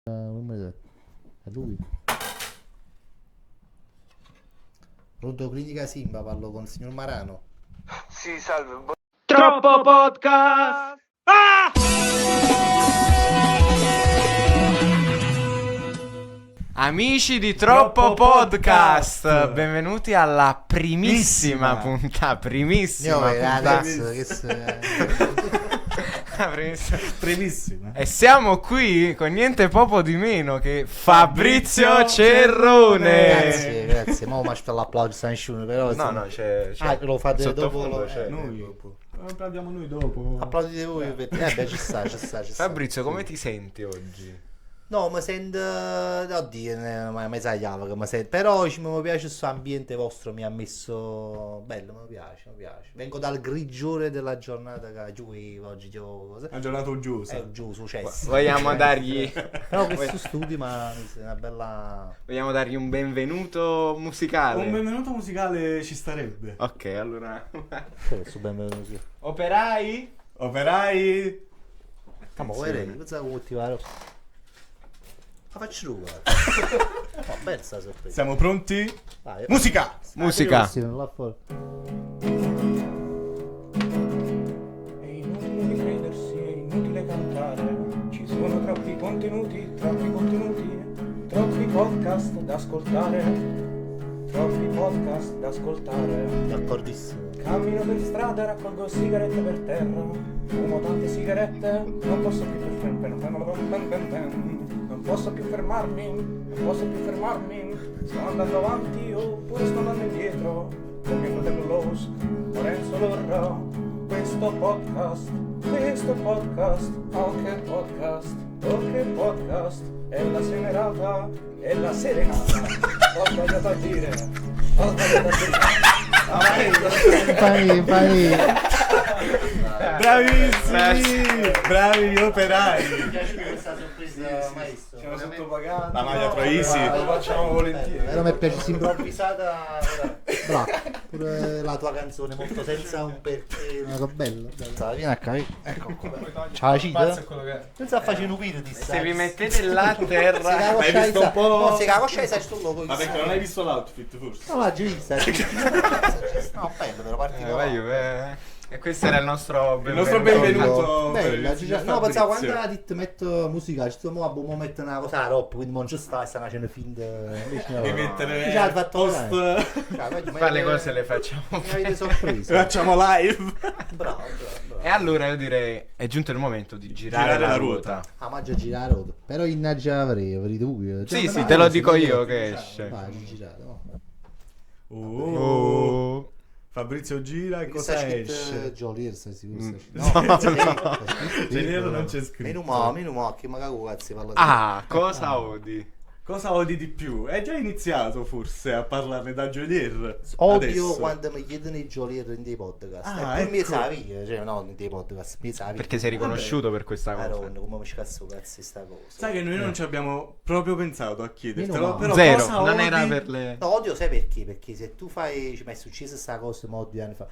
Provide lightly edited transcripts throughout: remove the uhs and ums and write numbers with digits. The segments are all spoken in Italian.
È lui. Pronto Clinica Simba, parlo con il signor Marano. Sì, salve. Troppo podcast! Amici di Troppo Podcast, benvenuti alla primissima puntata. Ragazzo, che Primissima. E siamo qui con niente poco di meno che Fabrizio Cerrone. Grazie. Ma mi aspetta l'applauso a nessuno, però. No, c'è lo fate sottofondo dopo. c'è. Noi dopo. Applaudiamo noi dopo. Applaudite voi. Beh, ci sta. Fabrizio, come ti senti oggi? No, mi sento. Oddio, mi tagliava che mi sento. Però mi piace questo ambiente vostro, mi ha messo. Bello, mi piace. Vengo dal grigiore della giornata che giù oggi cose. Una giornata uggiosa. Giù, successo. Vogliamo dargli Però questo studio, ma è una bella. Vogliamo dargli un benvenuto musicale? Un benvenuto musicale ci starebbe. Ok, allora. Su benvenuto. Operai? Operai. Ma vuoi cosa coltivare? Ma faccio rubare. No, bella sta sorpresa. Siamo pronti? Vai, Musica! Musica. Sì, non là fuori. È inutile credersi, è inutile cantare. Ci sono troppi contenuti, troppi podcast da ascoltare. Troppi podcast da ascoltare. D'accordissimo. Cammino per strada, raccolgo sigarette per terra. Fumo tante sigarette, non posso più fermarmi. Sto andando avanti oppure sto andando indietro. Con mio fratello Lowe's, Lorenzo Lorra. Questo podcast, oh che podcast, è la serenata, ho sbagliato a dire. Fai. Bravissimi! Bravi gli operai! Mi piace questa sorpresa, maestro. Siamo sottopagati. La maglia Troisi. Lo facciamo volentieri. Però mi piace si improvvisata. Bravo. Pure la tua canzone molto senza un perché. Una cosa bella. Vieni a capire. Ecco qua. C'ha la cita? Non sa facendo un video di Se vi mettete là a terra. Hai visto un po'? No, se la coscia sai sto logo. Ma perché non hai visto l'outfit forse? No, l'ha già vista. No, bello però particolare. E questo era il nostro benvenuto. Bella, per no, pensavo Fabrizio. quando ha detto metto musica, ci sto mo metto una cosa rock, quindi non ci sta e stanno facendo finta. Di mettere Già, fatto post. Qua le cose le facciamo. Mi avete sorpreso. Facciamo live. Bravo. E allora io direi è giunto il momento di girare la ruota. Ah, ma già girare roto. Però innaggia avrei tu. Sì, te lo dico io che esce. Vai, girate, no. Oh. Fabrizio gira e cosa esce? Jolier, sei sicuro? No. Geniero non c'è scritto. Meno mo, che magari cazzo parla. Ah, cosa odi? Cosa odi di più? È già iniziato forse a parlarne da Jolier. Odio Adesso. quando mi chiedono i Jolier in dei podcast. Ah, e poi mi ecco. sa via, cioè no, in dei podcast, mi sa via. Perché sei riconosciuto per questa cosa. Come mi cazzo sta cosa. Sai che noi non ci abbiamo proprio pensato a chiedertelo, Meno però Zero, cosa non odi? era per le. No, odio sai perché? Perché se tu fai, ci è successa sta cosa mo 2 anni fa,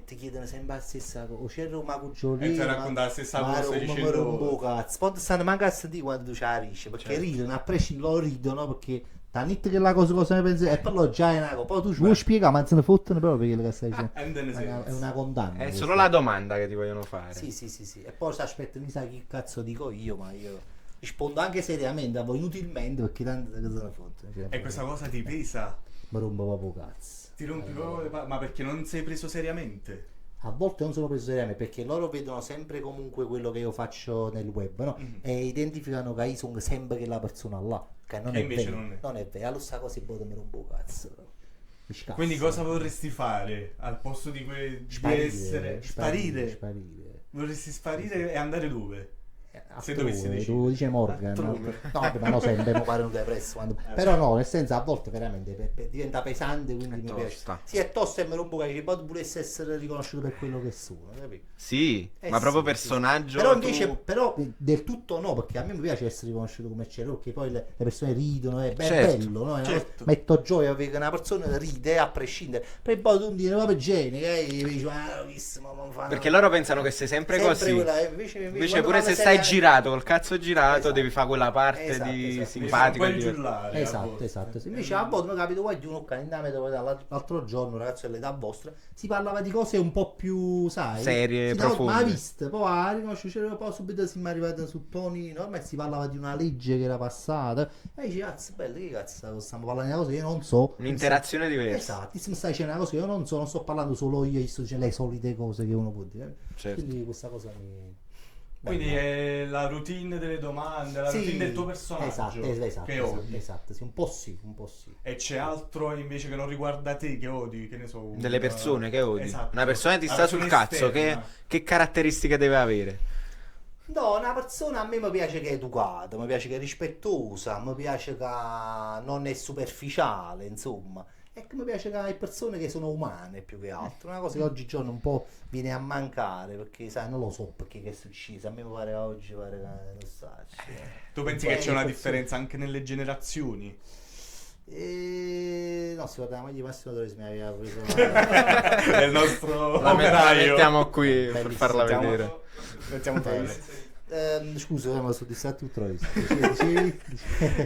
ti chiedono sempre la stessa cosa, c'era un mago Jolier, E ti racconta la stessa cosa, stai mi dicendo- rompo cazzo, poi stanno manca a sentire quando c'è la risce, perché Certo. ridono, a prescindere loro ridono, perché da niente che la cosa ne pensi, e poi lo già è una cosa, poi tu ci vuoi spiegare, ma se ne fottono proprio perché che stai dicendo, And then è una condanna. È questa. solo la domanda che ti vogliono fare. Sì, e poi si aspetta, mi sa che cazzo dico io, ma io rispondo anche seriamente, a voi inutilmente, perché tanto che se ne fottono. Cioè, E questa cosa ti pesa? mi rompo proprio cazzo. Ti rompi proprio le ma perché non sei preso seriamente? A volte non sono preso seriamente perché loro vedono sempre comunque quello che io faccio nel web, no? E identificano che io sono sempre quella persona là. Che non E è invece vero. non è. Non è vero. Allora sta cosa si può mi rompo cazzo. Mi scazzo. Quindi cosa vorresti fare al posto di essere sparire? Vorresti sparire e andare dove? Se dovessi decidere. Tu dice Morgan, no? Altrove. No, vabbè, ma no, sempre mi pare un depresso. Però no, nel senso a volte veramente diventa pesante, quindi mi piace. tosta. Sì, è tosto e mi rompo che poi volesse essere riconosciuto per quello che sono, capito? Sì, ma proprio sì, personaggio. Però invece, tu- però del tutto no, perché a me mi piace essere riconosciuto come c'è, perché poi le persone ridono, è Certo, bello, no? È una certo. cosa- metto gioia perché una persona ride a prescindere. Poi tu dici, vabbè, genere, dici, ma l'ho visto, ma non fa. Perché loro pensano che sei sempre così. quella, invece Invece quando pure parla se stai girato, col cazzo girato, Esatto. devi fare quella parte Esatto, di esatto. simpatico. Puoi di- giullare, a Esatto, volte. esatto. Sì, invece a volte mi capita guardi uno l'altro giorno, ragazzo dell'età vostra, si parlava di cose un po' più, sai, Serie, si dava- profonde. ma viste, poi a riconoscere, poi subito si mi è arrivato su toni, no? Ormai si parlava di una legge che era passata, e dici, cazzo, bello, che cazzo, stiamo parlando di una cosa che io non so. Un'interazione diversa. Esatto, mi stai dicendo una cosa che io non so, non sto parlando solo io sto dicendo le solite cose che uno può dire. Certo. Quindi questa cosa mi... Quindi è la routine delle domande, la Sì, routine del tuo personaggio esatto, che odi. esatto, sì, un po' sì, un po' sì. E c'è altro invece che non riguarda te che odi, che ne so. Delle persone che odi. Esatto. Una persona che ti La sta sul persona cazzo, esterna. che caratteristiche deve avere? No, una persona a me mi piace che è educata, mi piace che è rispettosa, mi piace che non è superficiale, insomma. E che mi piace che è persone che sono umane più che altro. Una cosa che oggigiorno un po' viene a mancare, perché sai, non lo so perché che è successo. A me mi pare oggi, pare che non so. Tu pensi che c'è una differenza anche nelle generazioni? No, si guarda, ma di Massimo Torres mi aveva preso È il nostro La operaio. mettiamo qui per Bellissimo. farla Mettiamo- vedere. mettiamo Bene. Torres. Scusa, ma sono distratto tutto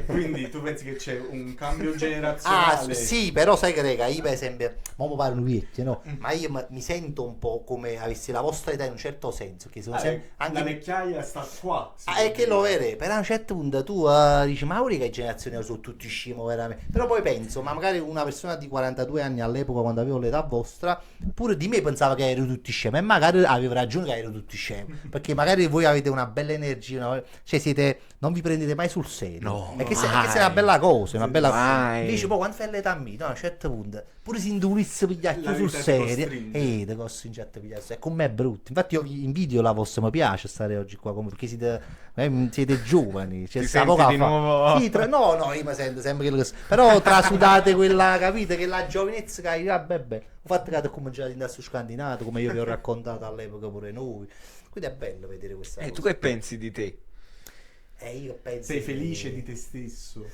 Quindi tu pensi che c'è un cambio Ah, generazionale? sì, però sai che rega, io per esempio, mo mi pare un vecchio, no? Ma io mi sento un po' come avessi la vostra età in un certo senso, che sono sempre La anche vecchiaia sta qua. è che lo vero, però a un certo punto tu dici, ma ora che generazione sono tutti scemo veramente. Però poi penso, ma magari una persona di 42 anni all'epoca, quando avevo l'età vostra, pure di me pensava che ero tutti scemi, e magari avevo ragione che ero tutti scemi, perché magari voi avete una bella energia, cioè siete, non vi prendete mai sul serio. No, è che se, mai. è una bella cosa, è una bella Mai. invece poi quando fai l'età mia, no, a un certo punto, pure se indurisse pigliare La sul vita ti serio, costringe. te cossi in certo pigliare, e con me è brutto. Infatti io vi invidio la vostra, mi piace stare oggi qua, perché siete giovani, cioè, Ti sta senti poca di fa- nuovo? Sì, no, io mi sento sempre quello che però trasudate quella, capite, che la giovinezza che hai, vabbè, ho fatto che cominciate ad andare su scandinato, come io vi ho raccontato all'epoca pure noi, quindi è bello vedere questa Tu cosa. che pensi di te? Io penso Sei che- felice di te stesso?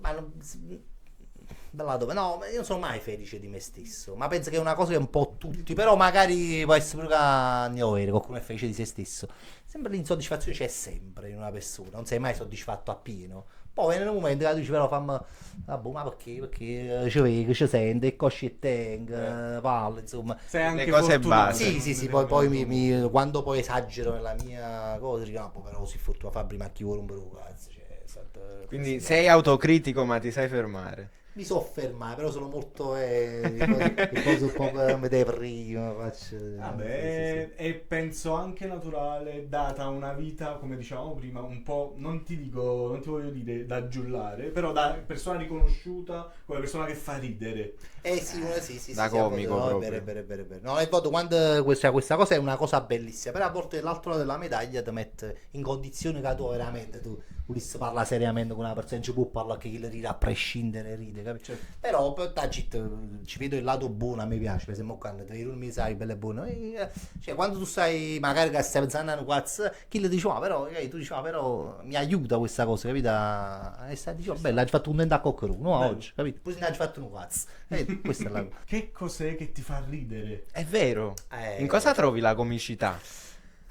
ma non... Bella dove? No, ma io non sono mai felice di me stesso, ma penso che è una cosa che un po' tutti, però magari può essere pure che ne ho vero, qualcuno è felice di se stesso. Sempre l'insoddisfazione c'è sempre in una persona, non sei mai soddisfatto appieno. Poi viene un momento che tu dici però fammi, vabbè, ma perché? Perché ci vedi, ci sente, cosci e tenga, palle, insomma. Sei anche Le cose fortunato. basi. Sì, poi quando poi esagero nella mia cosa, dico, no, però si fortuna Fabri, ma chi vuole un bro, cazzo, cioè, Quindi sei autocritico ma ti sai fermare. mi sofferma, però sono molto le cose un po' come deprimo, faccio Vabbè, sì. e penso anche naturale, data una vita, come dicevamo prima, un po', non ti voglio dire da giullare, però da persona riconosciuta come persona che fa ridere. Sì, Da sì, comico no, proprio. è vero. No, e voto quando questa cosa è una cosa bellissima, però a volte l'altro lato della medaglia ti mette in condizione che tu veramente tu volessi parlare seriamente con una persona, non ci può parlare che ride a prescindere, ride, capito? Certo. Però ci vedo il lato buono, a me piace, per esempio quando ti mi sai bello e buono, cioè quando tu stai magari che stai pensando a un cazzo, chi le dice, però tu dici, però mi aiuta questa cosa, capito? E stai dicendo, bello, hai fatto un dente a qualcuno, Bello. oggi, capito? Poi se ne hai fatto un cazzo, questa è la cosa. Che cos'è che ti fa ridere? È vero. Eh. In cosa trovi la comicità?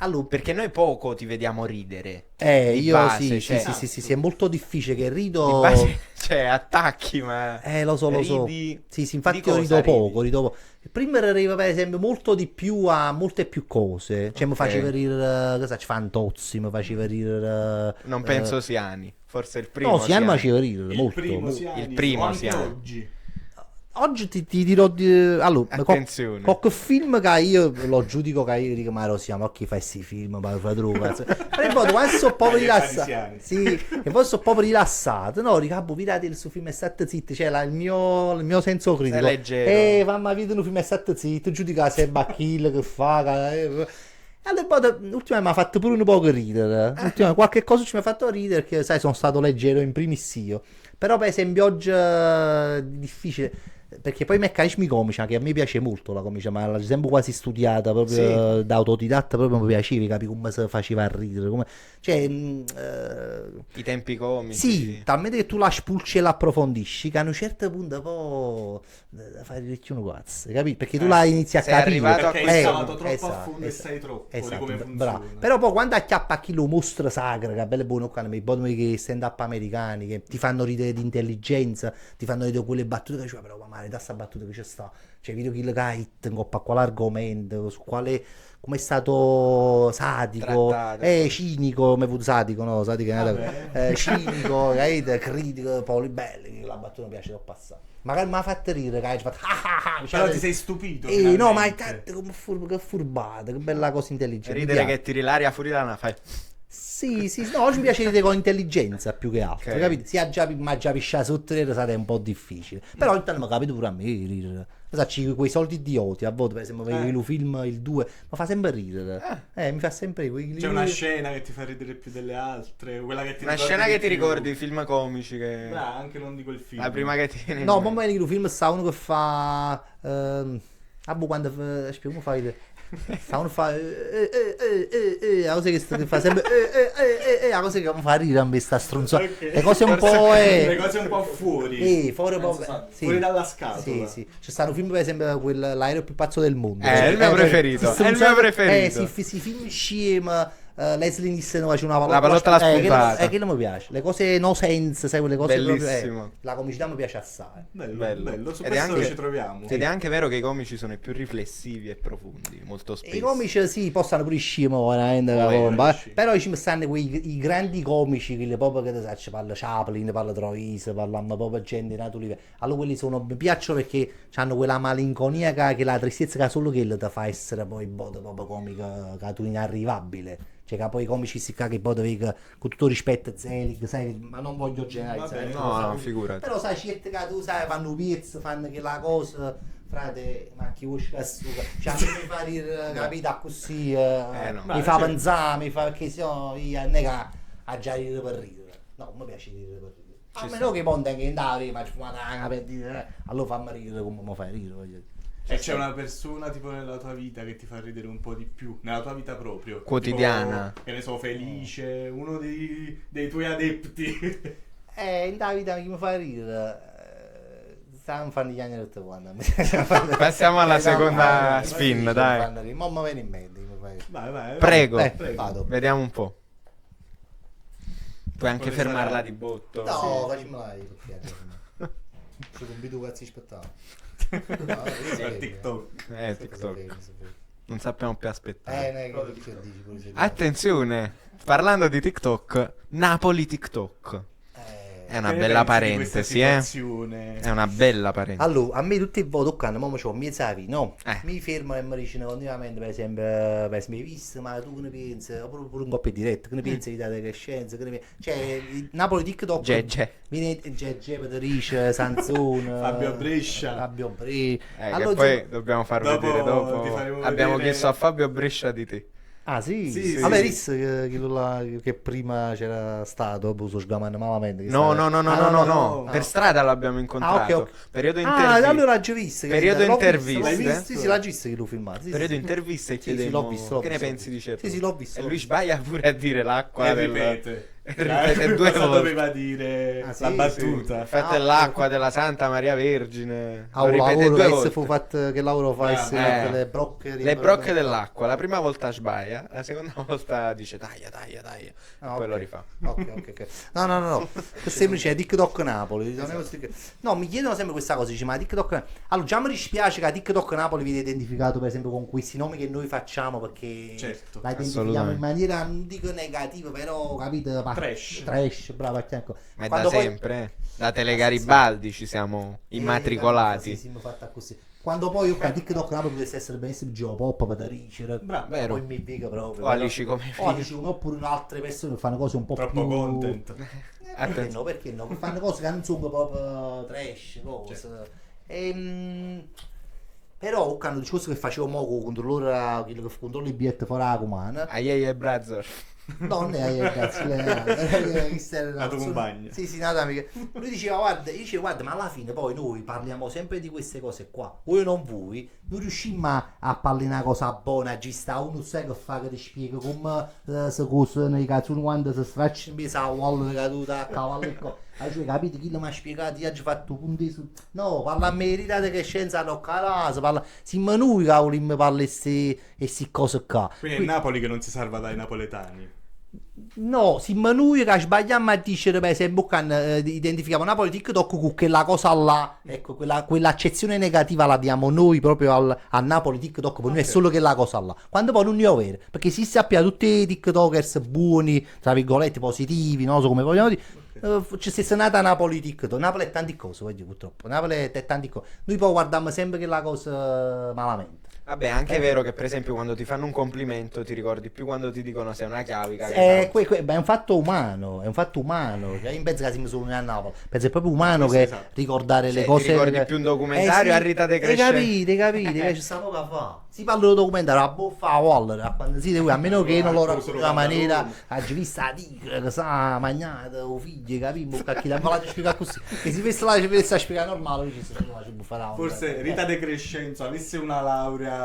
Allora, Perché noi poco ti vediamo ridere. Di io base, sì, cioè- sì, è molto difficile che Di rido. base, cioè, attacchi, ma... Lo so. Ridi- Sì, infatti di io cosa rido poco. Prima arriva per esempio molto di più a molte più cose. Cioè mi Ok. faceva ridere, cosa ci Fantozzi, mi faceva ridere. Non penso Siani. Forse il primo No, Sian mi Siani. faceva ridere Il molto. primo molto. Siani, Il primo o anche Siani. oggi. Oggi ti dirò allora, Attenzione. qualche film che io lo giudico che io dico ma lo siamo a chi fa questi film ma fa droga però poi quando sono proprio rilassato Siani. sì e poi sono proprio rilassato no dico pirati il suo film è stato zitto c'è il mio senso critico Sei leggero. mamma vedi un film è stato zitto giudica se è Bacchille che fa allora poi l'ultima mi ha fatto pure un po' ridere qualche cosa ci mi ha fatto ridere perché sai sono stato leggero in primis io però per esempio oggi è difficile perché poi i meccanismi comici, che a me piace molto la comicia, ma l'ho sempre quasi studiata proprio da autodidatta, proprio mi piaceva, capire come si faceva a ridere, cioè, I tempi comici. sì, talmente che tu la spulci e la approfondisci, che a un certo punto poi fai rirecchio un cazzo, capito? Perché tu la inizi a sei capire. arrivato a Perché questo è stato troppo a esatto, fondo e sai troppo di esatto, come bravo. funziona. Però poi quando acchiappa a chi lo mostra sacra, che è bello e buono, quando mi bottom che stand up americani, che ti fanno ridere di intelligenza, ti fanno ridere quelle battute che dici, però ma da sta battuta che c'è sta, cioè video kill kite, in coppa a quale argomento, su quale, come è stato sadico, Trattato. cinico, come fu sadico, no, sadico, Vabbè. cinico, capite? Critico, poi belli, la battuta mi piace da passare. Magari mi ha fatto ridere, che hai fatto Però ti sei stupito. no, ma è finalmente. tanto come che furbata, che bella cosa intelligente. mi Ridere piace. che tiri l'aria fuori da una fai. Sì, no, oggi mi piace ridere con intelligenza più che altro, Ok. capito? Sia già, ma già pisciare sotto è un po' difficile. Però ogni tanto mi capita pure a me ridere. Sai, quei soldi idioti, a volte per esempio vedi il film, il 2, mi fa sempre ridere. Mi fa sempre C'è una scena che ti fa ridere più delle altre, quella che ti Una ricordi scena di che ti più. ricordi, film comici che... Anche non di quel film. La prima che ti viene in No, mente. ma in un film sta uno che fa. Quando spiego come fai. Sta uno fa. La cosa che fa sempre. La cosa che mi fa ridere a me sta stronzata. Ok. Le cose un Forse po'. le cose un po' fuori. Fuori un po'. Esatto. Sì. Fuori dalla scatola. Sì. C'è stato un film, per esempio, l'aereo più pazzo del mondo. È il mio preferito, è il mio preferito. Si film insieme. Leslie Nielsen faceva una La pallottola spuntata. che non mi piace. Le cose no sense, sai, quelle cose Bellissimo. proprio. La comicità mi piace assai. Bello. Su Ed è questo anche- ci troviamo. Ed è anche vero che i comici sono i più riflessivi e profondi, molto spesso. I comici sì, possono pure scemo veramente la Poi, bomba, sì. però ci stanno i grandi comici, quelli proprio che sai, ci parla Chaplin, parla Troisi, parliamo proprio gente di nato livello. Allora quelli mi piacciono perché hanno quella malinconia che la tristezza che solo quello ti fa essere poi proprio comico, che tu inarrivabile. Cioè che poi i comici si che poi devi, con tutto rispetto Zelig, sai, ma non voglio generalizzare. Vabbè, No, sai, figurati. però sai, certi che tu sai, fanno pizza, fanno quella cosa, frate, ma chi vuoi cassuga? Cioè, a me mi fa ridere, capito, così, no. mi fa pensare, mi fa, perché sennò io non è che ha già ridere per ridere. No, mi piace ridere per ridere. A meno che poi anche in Dari, faccio fumare per dire, allora fammi ridere come mi fai ridere, voglio dire. E c'è una persona tipo nella tua vita che ti fa ridere un po' di più, nella tua vita proprio. Quotidiana. Tipo, che ne so, felice, uno dei tuoi adepti. In Davide chi mi fa ridere? Stavamo fanno gli anni 80. Passiamo alla seconda spin, dai. Ma mi viene in mente. chi mi fa ridere. Vai. Prego. Vado. Vediamo un po'. Puoi anche Quale fermarla sarà? di botto. No, faccimela io. Sono un video cazzo aspettavo. TikTok. TikTok. Non sappiamo più aspettare. Che dici pure se- Attenzione, parlando di TikTok, Napoli TikTok. È una Che ne bella pensi di questa parentesi, eh. situazione? È una bella parentesi. Allora, a me tutte le volte toccano, ma c'ho mezzavi, no? Eh. Mi fermano e mi dicono continuamente, per esempio, hai visto, ma tu che ne pensi? Oppure pure un coppia diretto, che ne pensi di date crescenza? Che ne pensi? Cioè, il Napoli TikTok Gegge. viene Gegge, Patrice, Sanzone, Fabio Brescia. Fabio Brescia. Che poi dobbiamo far dopo vedere ti dopo. faremo Abbiamo vedere- chiesto a Fabio Brescia di te. Ah sì? Sì, Vabbè, sì. visto che prima c'era stato, poi sto sgamando malamente. che No, stava- no, no, Ah, no, no, no. no. Per strada l'abbiamo incontrato. ok. Periodo Ah, interviste. allora l'ha già visto. Periodo l'ho visto, interviste. l'hai visto? L'hai Sì, sì, l'ha visto che l'ho filmato. Sì, Periodo sì. interviste e Sì, sì, chiedemmo l'ho visto, che ne l'ho pensi di visto. Cerro. Sì, sì, l'ho visto, E l'ho lui visto. sbaglia pure a dire l'acqua E del... ripete. Ripete due Cosa volte. doveva dire Ah, sì, la sì. battuta? Infatti è l'acqua della Santa Maria Vergine. Ah, Lo un ripete lavoro due che volte. fu fatto, che lavoro fa essere le brocche Le brocche dell'acqua. La prima volta sbaglia, la seconda volta dice taglia. Ah, Poi ok. lo rifà. Ok. No. Che semplice è TikTok Napoli. Non è così che- No, mi chiedono sempre questa cosa. Dice, ma TikTok. Allora, già mi dispiace che a TikTok Napoli viene identificato, per esempio, con questi nomi che noi facciamo perché Certo, la identifichiamo assolutamente. in maniera, non dico negativa, però capito? Trash. Bravo, ecco. Ma è Quando da poi- sempre, eh. Da Telegaribaldi ci siamo immatricolati. Sì, mi fatta così. Quando poi io a TikTok Napoli potesse essere benissimo Geopop, Patrice, Bravo, vero. poi mi piega proprio. O Alici come O Alici come, oppure altre persone che fanno cose un po' Troppo più content. Perché no? Che fanno cose che non sono proprio trash, cose. Certo. Però hanno discorso che facevo mo con controllore, quello che controlla i biglietti fuori la comune. Aiei brother. No, cazzo, La tua compagna. Sì, una tua amica. Lui diceva, guarda, ma alla fine poi noi parliamo sempre di queste cose qua. Voi non voi, non riuscimmo a parlare una cosa buona, ci sta uno sai che fa che ti spiega come si cosano i cazzo quando si straccia in mezzo a wall caduta a cavallo e co. Cioè, capite chi mi ha spiegato, io ho fatto punti su. No, parla a me verità che scienza non calato, parla. Siamo noi che vogliamo parlare queste cose qua. Quindi è Napoli che non si salva dai napoletani. No, siamo noi che sbagliamo a dire, per esempio, che identifichiamo Napoli TikTok con quella cosa là, ecco, quell'accezione negativa la diamo noi proprio a Napoli TikTok, per noi è solo quella cosa là, quando poi non è vero, perché si sappia tutti i TikTokers buoni, tra virgolette, positivi, non so come vogliamo dire, c'è stessa nata Napoli TikTok, Napoli è tante cose, purtroppo, Napoli è tante cose, noi poi guardiamo sempre quella cosa malamente. Vabbè, è anche vero che per esempio quando ti fanno un complimento ti ricordi più quando ti dicono sei una chiavica. Beh, è un fatto umano, cioè, in penso che siamo solo a Napoli, penso è proprio umano che esatto. ricordare le Ti cose. ricordi più un documentario a Rita De Crescente? Capite, che ci sta poco a fa. Si parla di documentario a buffa a Waller, a meno che non lo racconti la maniera a vista la tigre che sa magnata o figli, capito? Che la la spiega così. Che si veste là ci vede a spiegare normale, ci si buffare. Forse Rita De Crescenzo avesse una laurea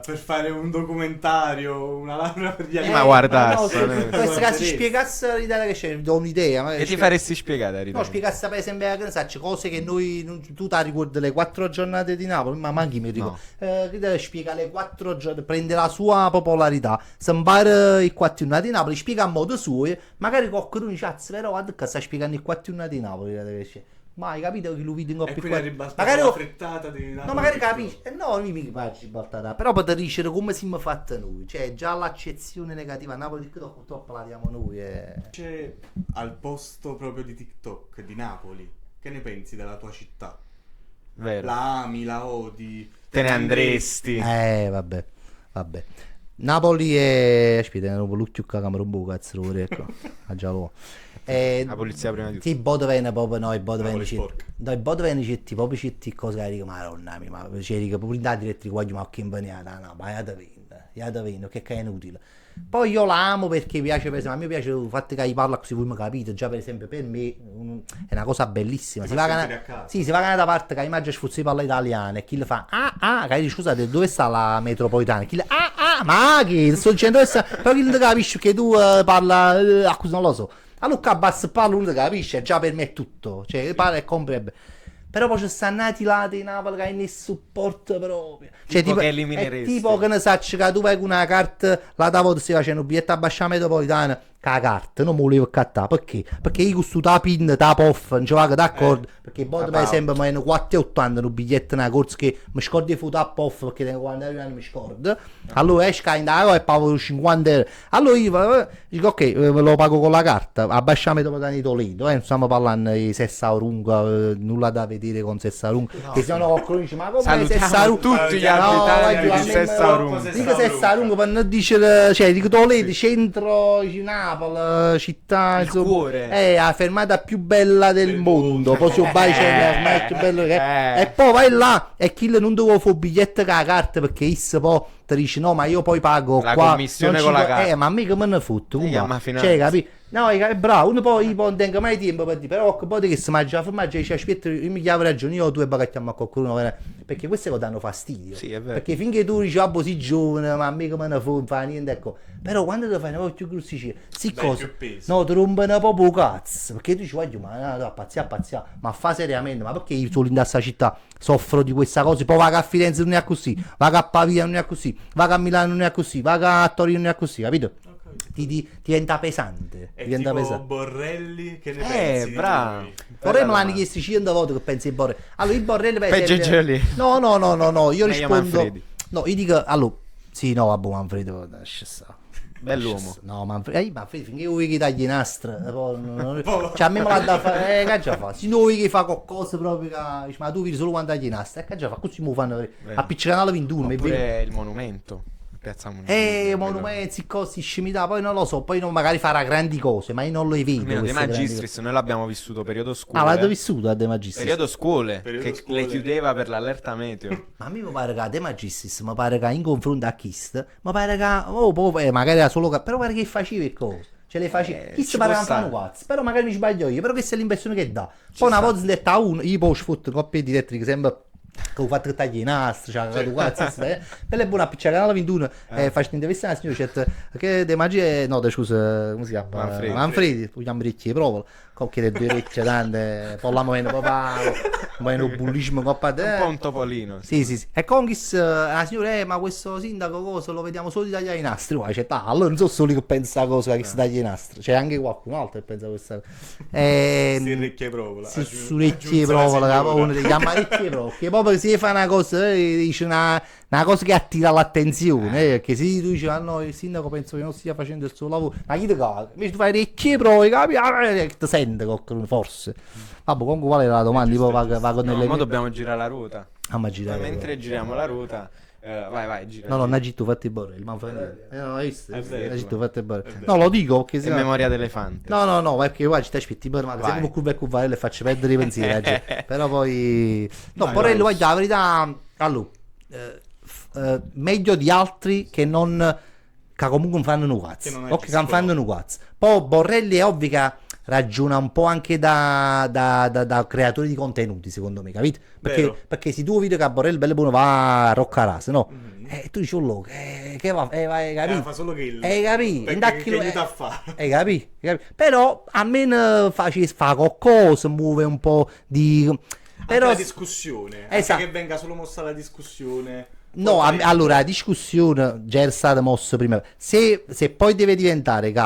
per fare un documentario, una laurea per gli Ma guarda, no, in questo caso si spiegasse l'idea che c'è, do un'idea. E ti faresti spiegare, Rita? No, spiegasse per esempio che ne sai, cose che noi tu ti ricordi le 4 giornate di Napoli, ma manchi mi ricordo. Spiega le 4 giornate, prende la sua popolarità, si impara i 4 giornati di Napoli, spiega a modo suo, magari qualcuno dice, però guarda che sta spiegando i 4 giornati di Napoli. Ma hai capito che lo vedi in coppia qua? Magari la frittata di Napoli. No, magari capisci. No, non mi faccio ribaltata. Però per dicere come siamo fatti noi. Cioè, già l'accezione negativa a Napoli che purtroppo la diamo noi. C'è al posto proprio di TikTok di Napoli. Che ne pensi della tua città? Vero. La ami, la odi. Te ne andresti. Vabbè. Napoli è. Aspetta, non voglio più camera un po' cazzo, ecco. Già lo. La polizia prima di tutto. Sì, Bodovene proprio no, Bodovene Napoli c'è. sporca. No, Bodovene c'è proprio c'è cose che dico, madonna mia, ma c'è che proprio in da direttrice guaglio ma che inveniata, no, ma ya da vendo, che è inutile. Poi io la amo perché piace, per esempio, a me piace il fatto che parla così, voi mi capite, già per esempio per me è una cosa bellissima. Si va da parte che immagina sfuzzi parla italiano e chi le fa che dice scusate dove sta la metropolitana? Chi le ma che sto dicendo dove sta? Però chi non capisce che tu parla così non lo so. Allora che abbassa parlo non capisce, già per me è tutto, cioè parla e compra. Però poi ci stanno nati là di Napoli che ne supporto proprio. Cioè, tipo che elimineresti. Tipo che ne sacci che tu vai con una carta, la volta si facendo un biglietto a Bascia Metropolitana, che la carta, non mi volevo cattare, perché? Perché io con sto da pin, da poff, non ci vado d'accordo, perché poi per esempio mi hanno 4,80 un biglietto una corsa che mi scordo di foto a poff, perché tengo 40 anni mi scordo, allora esco in da e pago 50 euro, allora io dico ok, lo pago con la carta, a Bascia Metropolitana di Toledo, non stiamo parlando di Sessaurunga, nulla da vedere con Sessaurunga, che se no qualcuno dice ma come Sessaurunga? Tutti gli abitanti di Sessaurunga. Dico Sessaurunga per non dire, cioè dico Toledo, centro di Napoli, città, il insomma, cuore. è la fermata più bella del mondo, poi c'è la fermata più bella che e poi vai là e chi non dovevo fare biglietto con la carta perché issa poi ti dice no ma io poi pago la qua commissione con la carta ma mica me ne fotto ma cioè capi no è bravo uno poi non tengo mai tempo per dire però poi che si mangia la formaggio dice aspetta io mi chiamo ragione io ho 2 bagagli a qualcuno perché queste cose danno fastidio sì, è vero. perché finché tu dici ah sei giovane ma mica me ne fa niente ecco però quando ti fai una cosa più grossicina si cosa no ti rompono proprio cazzo perché tu dici guarda ma no, pazzia ma fa seriamente ma perché io sono in questa città soffro di questa cosa poi vado a Firenze non è così vado a Pavia non è così vado a Milano non è così vado a Torino non è così capito? Ti diventa pesante. È diventa tipo pesante. Borrelli che ne pensi? Bravo. Vorrei me l'hanno chiesto 100 volte che pensi ai Borrelli. Allora i Borrelli per Peggio esempio... Gelli. No, io rispondo... Manfredi. No, io dico... Allora, sì, no, vabbè, Manfredi... Bell'uomo. No, Manfredi finché io vuoi che tagli i nastri, cioè a me me l'ha da fare, che già fa? Se tu vuoi che fa qualcosa proprio che dici, ma tu vedi solo quando tagli i nastri, che già fa? Così mi fanno appiccicare alla 21, oppure il monumento. Piazza Monumenti. monumenti, cose, scimità, poi non lo so, poi magari farà grandi cose, ma io non lo vedo. Almeno De queste grandi Magistris noi l'abbiamo vissuto periodo cose. scuole. Ah, l'avete vissuto a De Magistris? Periodo scuole, Periodo che scuole. le chiudeva per l'allerta meteo. Ma a me mi pare che a De Magistris, mi pare che in confronto a Kist, mi pare che, magari era solo, però pare che faceva il coso. Ce le faceva. Chi ci si pare può che fanno stare. cazzo, però magari mi sbaglio io, però questa è l'impressione che dà. Poi una volta detta a uno, io poi sfotto coppia di direttori che sembra che ho fatto tagli i nastri, cioè che cazzo, quella è buona piccia, canale 21, faccio un'intervista a una signora, che De Magia, no, scusa, come si chiama? Manfredi, tu chiami ricchi, proprio, cocchi le due orecchie tante, poi la meno papà, meno bullismo, coppa Un te. po' un topolino. Sì. E con chi la signora, ma questo sindaco cosa lo vediamo solo di tagliare i nastri? Guarda, cioè, allora non so solo io che pensa a cosa che si taglia i nastri, c'è anche qualcun altro che pensa a questa cosa. Si orecchie provola. Su orecchie provola, uno ti chiama orecchie provola, che proprio si fa una cosa, dice una cosa che attira l'attenzione, che se tu dici, ah no, il sindaco penso che non stia facendo il suo lavoro, ma chi ti caga? Invece tu fai orecchie prove, capi? Ti sente qualcuno, forse. Vabbè, comunque qual era la domanda? Tipo, va con No, nelle ma dobbiamo girare la ruota. ma girare. Mentre giriamo la ruota, vai, gira. No, non tu fatti borrelli, ma fai niente. No, hai visto? È vero. Agito fatti borrelli. No, lo dico che È memoria d'elefante. No, perché qua ci stai aspetti per ma Vai. se come curva e curva le faccio perdere i pensieri a gente. Però poi no, Vai, Borrello, vai. guarda, la verità, allora, meglio di altri che non che comunque non fanno un cazzo. Che non Ok, che agiscono. non fanno un cazzo. Poi Borrelli è ovvio che ragiona un po' anche da creatore di contenuti, secondo me, capito? Vero. Perché se tu vedi che a Borrelli bello buono va a Roccaras, no? Mhm. Tu dici, oh, che va, vai, capito? Fa solo che Capì? Perché che aiuta a fare. Capì? Però almeno fa qualcosa, muove un po' di... Però Però la discussione. Anche Esatto. che venga solo mossa la discussione. no, Poi fai- allora la discussione già era stata mossa prima. Se poi deve diventare che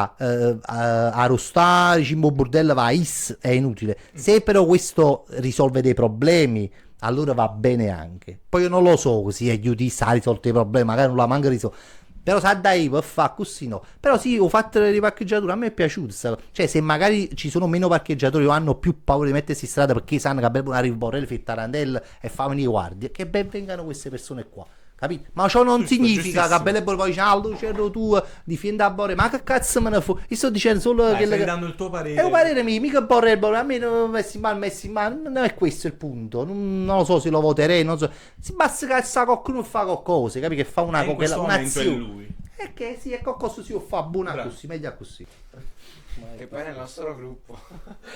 arrostare Cimbo Bordello va a is è inutile. Se però questo risolve dei problemi, allora va bene anche. Poi io non lo so così aiuti a risolvere i problemi, magari non la manca risolto. Però sa dai per fare così no. Però sì, ho fatto le riparcheggiature, a me è piaciuto. Cioè se magari ci sono meno parcheggiatori o hanno più paura di mettersi in strada perché sanno che bello arriva Borrelli, fa il tarantella e fa venire i guardie, che ben vengano queste persone qua. Capito? Ma ciò non Giusto, significa che giustissimo. belle poi dice ah Luciano tu difendi a Borrelli, ma che cazzo me ne fu? Io sto dicendo solo Dai, che stai dando il tuo parere. è un parere mio, mica Borrelli, a me non messi in mano, non è questo il punto, non lo so se lo voterei, non so, si basta che sa qualcuno fa qualcosa, capi? Che fa una in questo momento è un'azione, lui. e che sì, è qualcosa si fa buona Bravo. così, meglio così. Che poi nel nostro gruppo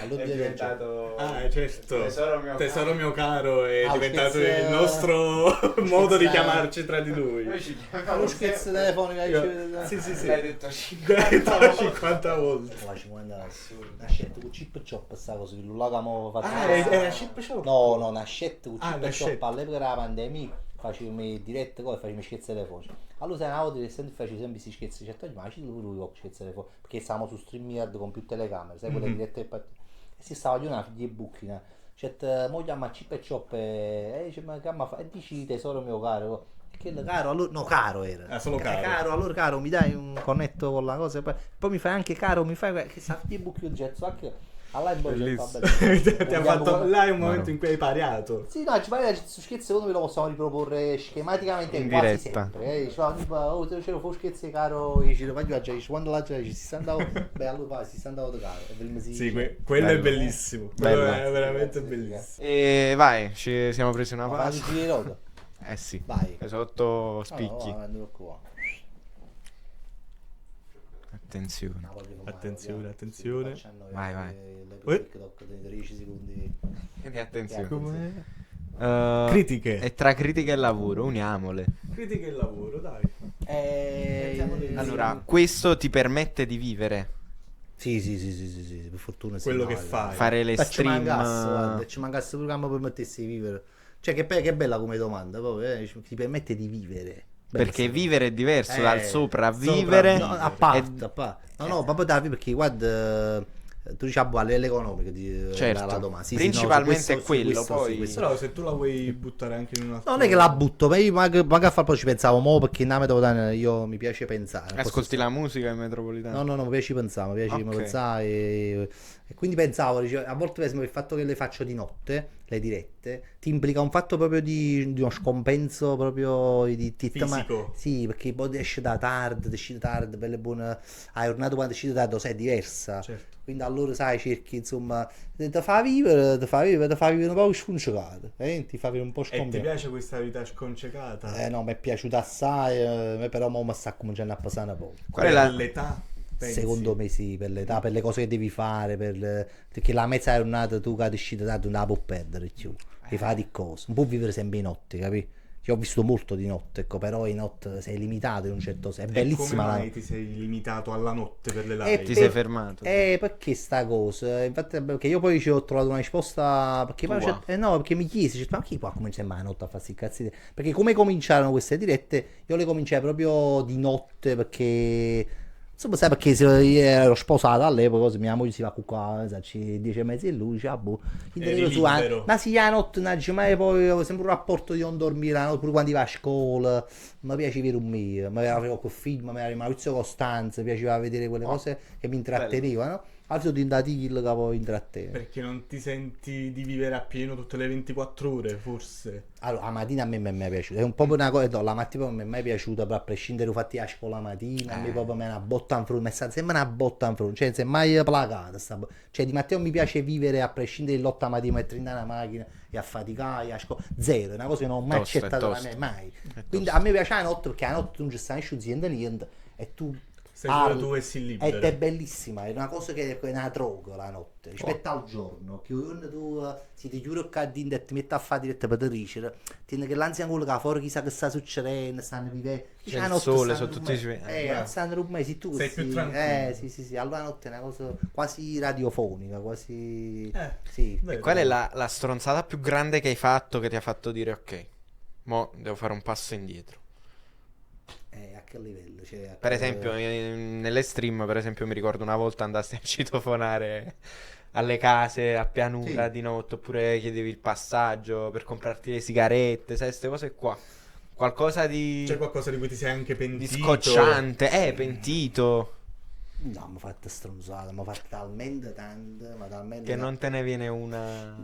Allora è diventato certo. tesoro mio caro è Ah, diventato scherzo. il nostro modo di Scherzo. chiamarci tra di noi. Noi ci Lo chiamiamo scherzo telefonico Sì. L'hai detto L'hai detto 50 volte. Ma ci può andare una scelta con chip chop sta cosa che lui là che mo fatto Era chip shop? no una scelta con Ah, chip una chop scelta. all'epoca della pandemia facevo dirette cose facevo scherzi telefonici allora se una volta che sempre facevo sempre questi scherzi certo ma ci devo lui con scherzi telefonici perché stavamo su StreamYard con più telecamere sai quelle dirette che e si stava di una figlia bucchina cioè mo chiama chip chop e dice ma che fa e dici tesoro mio caro che caro allora no caro era Solo caro. allora caro mi dai un connetto con la cosa poi mi fai anche caro mi fai che sa figlia bucchio di getto anche allora Ti ha fatto là è un momento in cui hai pariato. sì, no, ci pare su scherzi secondo me lo possiamo riproporre schematicamente In quasi diretta. sempre. Cioè, tipo, oh, se c'era fuori scherzi caro, dici, quando la gente dice 60 euro, beh, allora va, 60 euro caro. E del mese Sì, dice, quello è Bello. bellissimo. Quello Bello. è veramente bellissimo. E vai, ci siamo presi una ma fai pausa. un giro di rota? Eh sì. Vai. Sotto No, spicchi. no, no, qua. Attenzione. No, voglio fumare, Attenzione, vogliamo. attenzione. Sì, facciamo noi, Vai, vai. le TikTok di 10 secondi. Quindi attenzione. Come? Critiche. E tra critica e lavoro, uniamole. Critiche e lavoro, dai. Allora, questo ti permette di vivere. Sì, per fortuna sì. Quello no, che dai. fai. Fare le Ci stream. mancasse, guarda, ci mancasse pure che mi permettesse di vivere. Cioè, che bella come domanda, proprio, ti permette di vivere. Perché Bellissimo. vivere è diverso dal sopravvivere. sopravvivere. No, a parte, a parte. No, proprio da perché guarda, tu dici a livello economico Certo. la domanda. Sì, Principalmente sì, no, è quello, poi- questo. Però se tu la vuoi buttare anche in un altro... Non è che la butto, ma io magari a fare poi ci pensavo mo perché in metropolitana io mi piace pensare. Ascolti la musica in metropolitana. No, mi piace pensare, mi piace Ok. pensare E quindi pensavo, dicevo, a volte per esempio il fatto che le faccio di notte, le dirette, ti implica un fatto proprio di uno scompenso proprio Fisico. sì, perché poi esce da tardi, esci da tardi, belle buone, hai giornata quando esci da tardi, sai, è diversa. Certo. Quindi allora sai, cerchi insomma, ti fa vivere, ti fa vivere un po' sconcegato, ti fa vivere un po' E ti scompenso. piace questa vita sconcecata? No, mi è piaciuta assai, però mo mi sta cominciando a passare un po'. Qual è la... l'età? Pensi? Secondo me sì, per l'età, per le cose che devi fare, perché la mezza giornata tu che esci da tardi non la puoi perdere più, devi fare di cose, non puoi vivere sempre di notte, capi? Io ho visto molto di notte, ecco, però di notte sei limitato in un certo senso, è E bellissima come la mai ti sei limitato alla notte per le E live? Ti sei fermato? perché sta cosa? Infatti, perché io poi ci ho trovato una risposta. Perché, poi Tua? no, perché mi chiesi, ma chi può cominciare mai a notte a farsi i cazzi? Perché come cominciarono queste dirette, io le cominciai proprio di notte perché. Insomma, sai perché io ero sposato all'epoca, così mia moglie si va a cuccare, 10:30 e lui dice, boh, Eri libero. ma sì, la notte non c'è mai, poi avevo sempre un rapporto di non dormire la notte, pure quando iva a scuola, mi piaceva vedere un mio, mi avevo quel film, mi aveva Maurizio Costanzo, mi piaceva vedere quelle cose che mi intrattenevano, altro di indatil che poi intrattenere. Perché non ti senti di vivere appieno tutte le 24 ore, forse? Allora, la mattina a me mi è mai piaciuta, è un po' una cosa, no, la mattina non mi è mai piaciuta, però a prescindere da fatti a scuola la mattina, a me proprio mi è una botta in frutta, mi è stata sempre una botta in frutta, cioè non si è mai placata, cioè di mattina mi piace vivere a prescindere dall'8 mattina, mettere in una macchina e a faticare, a scuola, zero, è una cosa che non ho mai Tosta, è accettato da tosta. me, mai. Quindi a me piace la notte perché la notte non ci sta nessuno niente e tu Sei solo parli, tu e si libero. ed è bellissima, è una cosa che è una droga la notte rispetto al giorno, che quando tu si ti chiudi il dentro e ti metti a fare diretta per te ricere, tieni che l'ansia quello che fuori chissà che sta succedendo, stanno vivendo, C'è il sole, sono tutti stanno rumore, sì, tu sei più tranquillo. sì, allora la notte è una cosa quasi radiofonica, quasi Sì. Qual è la stronzata più grande che hai fatto che ti ha fatto dire ok, mo devo fare un passo indietro? a che livello? Cioè, a Per che- esempio, nelle stream, per esempio, mi ricordo una volta andasti a citofonare alle case a pianura Sì. di notte, oppure chiedevi il passaggio per comprarti le sigarette, sai, queste cose qua. Qualcosa di, C'è qualcosa di cui ti sei anche di pentito? scocciante, pentito, No, mi ha fatto stronzata, mi ha fatto talmente tante, ma talmente che non te ne viene una...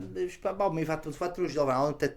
Boh, mi ha fatto uscire una volta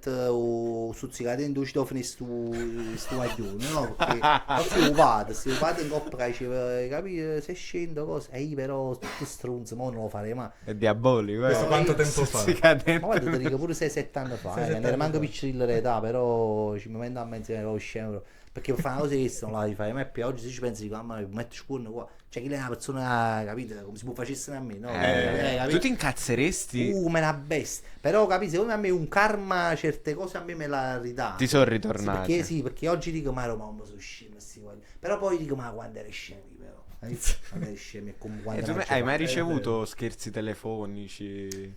stuzzicate in due citofono stu maglione, no? Perché si uvato in coppa che diceva, capito, se scendo cose, e io però tutto stronzo, mo non lo farei mai. È diabolico, Questo No, quanto io- tempo fa? Stuzzicadente. Ma guarda, ti dico pure 6-7 anni fa, 6-7 non era manco anni fa. piccolo l'età, però ci mi metto a menzionare lo scemo. Perché fa una cosa che non la rifai mai più. Oggi se ci pensi, dico, mamma mia, metti scuono qua. Cioè, chi è una persona, capito, come si può facessero a me, no? Tu ti incazzeresti? Me la bestia. Però, capito, secondo me a me un karma, certe cose a me me la ridà. Ti sono ritornate. Perché oggi dico, ma Roma, sono scemo, sti voglio. Però poi dico, ma quando eri scemi, però. Quando eri scemi è come quando E tu non hai mai c'è ricevuto scherzi telefonici?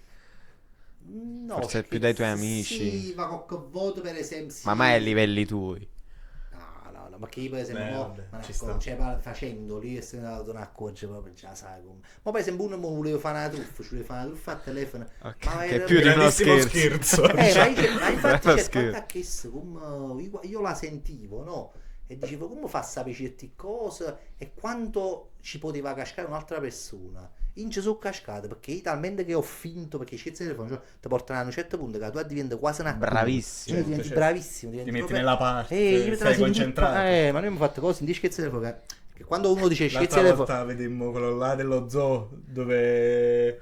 No, Forse più dai tuoi scherzi, amici. Sì, ma qualche voto per esempio. Sì. Ma mai a livelli tuoi? No, perché io per esempio Vabbè, me ne ci accorgo, sta. cioè, facendoli e se ne non accorge proprio già sai come. Ma per esempio uno mo voleva fare una truffa, ci voleva fare una truffa al telefono. Ok, Ma che era- è più di uno Grandissimo scherzo. scherzo. ma infatti Uno c'è scherzo. tanta chessa, come io la sentivo, no? E dicevo come fa a sapere certe cose e quanto ci poteva cascare un'altra persona. In ci sono cascate perché io talmente che ho finto, perché i scherzi di telefono ti portano a un certo punto che tu diventi quasi una Bravissimo. Cioè, diventi Certo. bravissimo, diventi Ti metti proprio- nella parte, io mi sei trovo concentrato. ma noi abbiamo fatto cose in 10 scherzi di telefono che quando uno dice scherzi L'altra di telefono volta vedemmo quello là dello zoo dove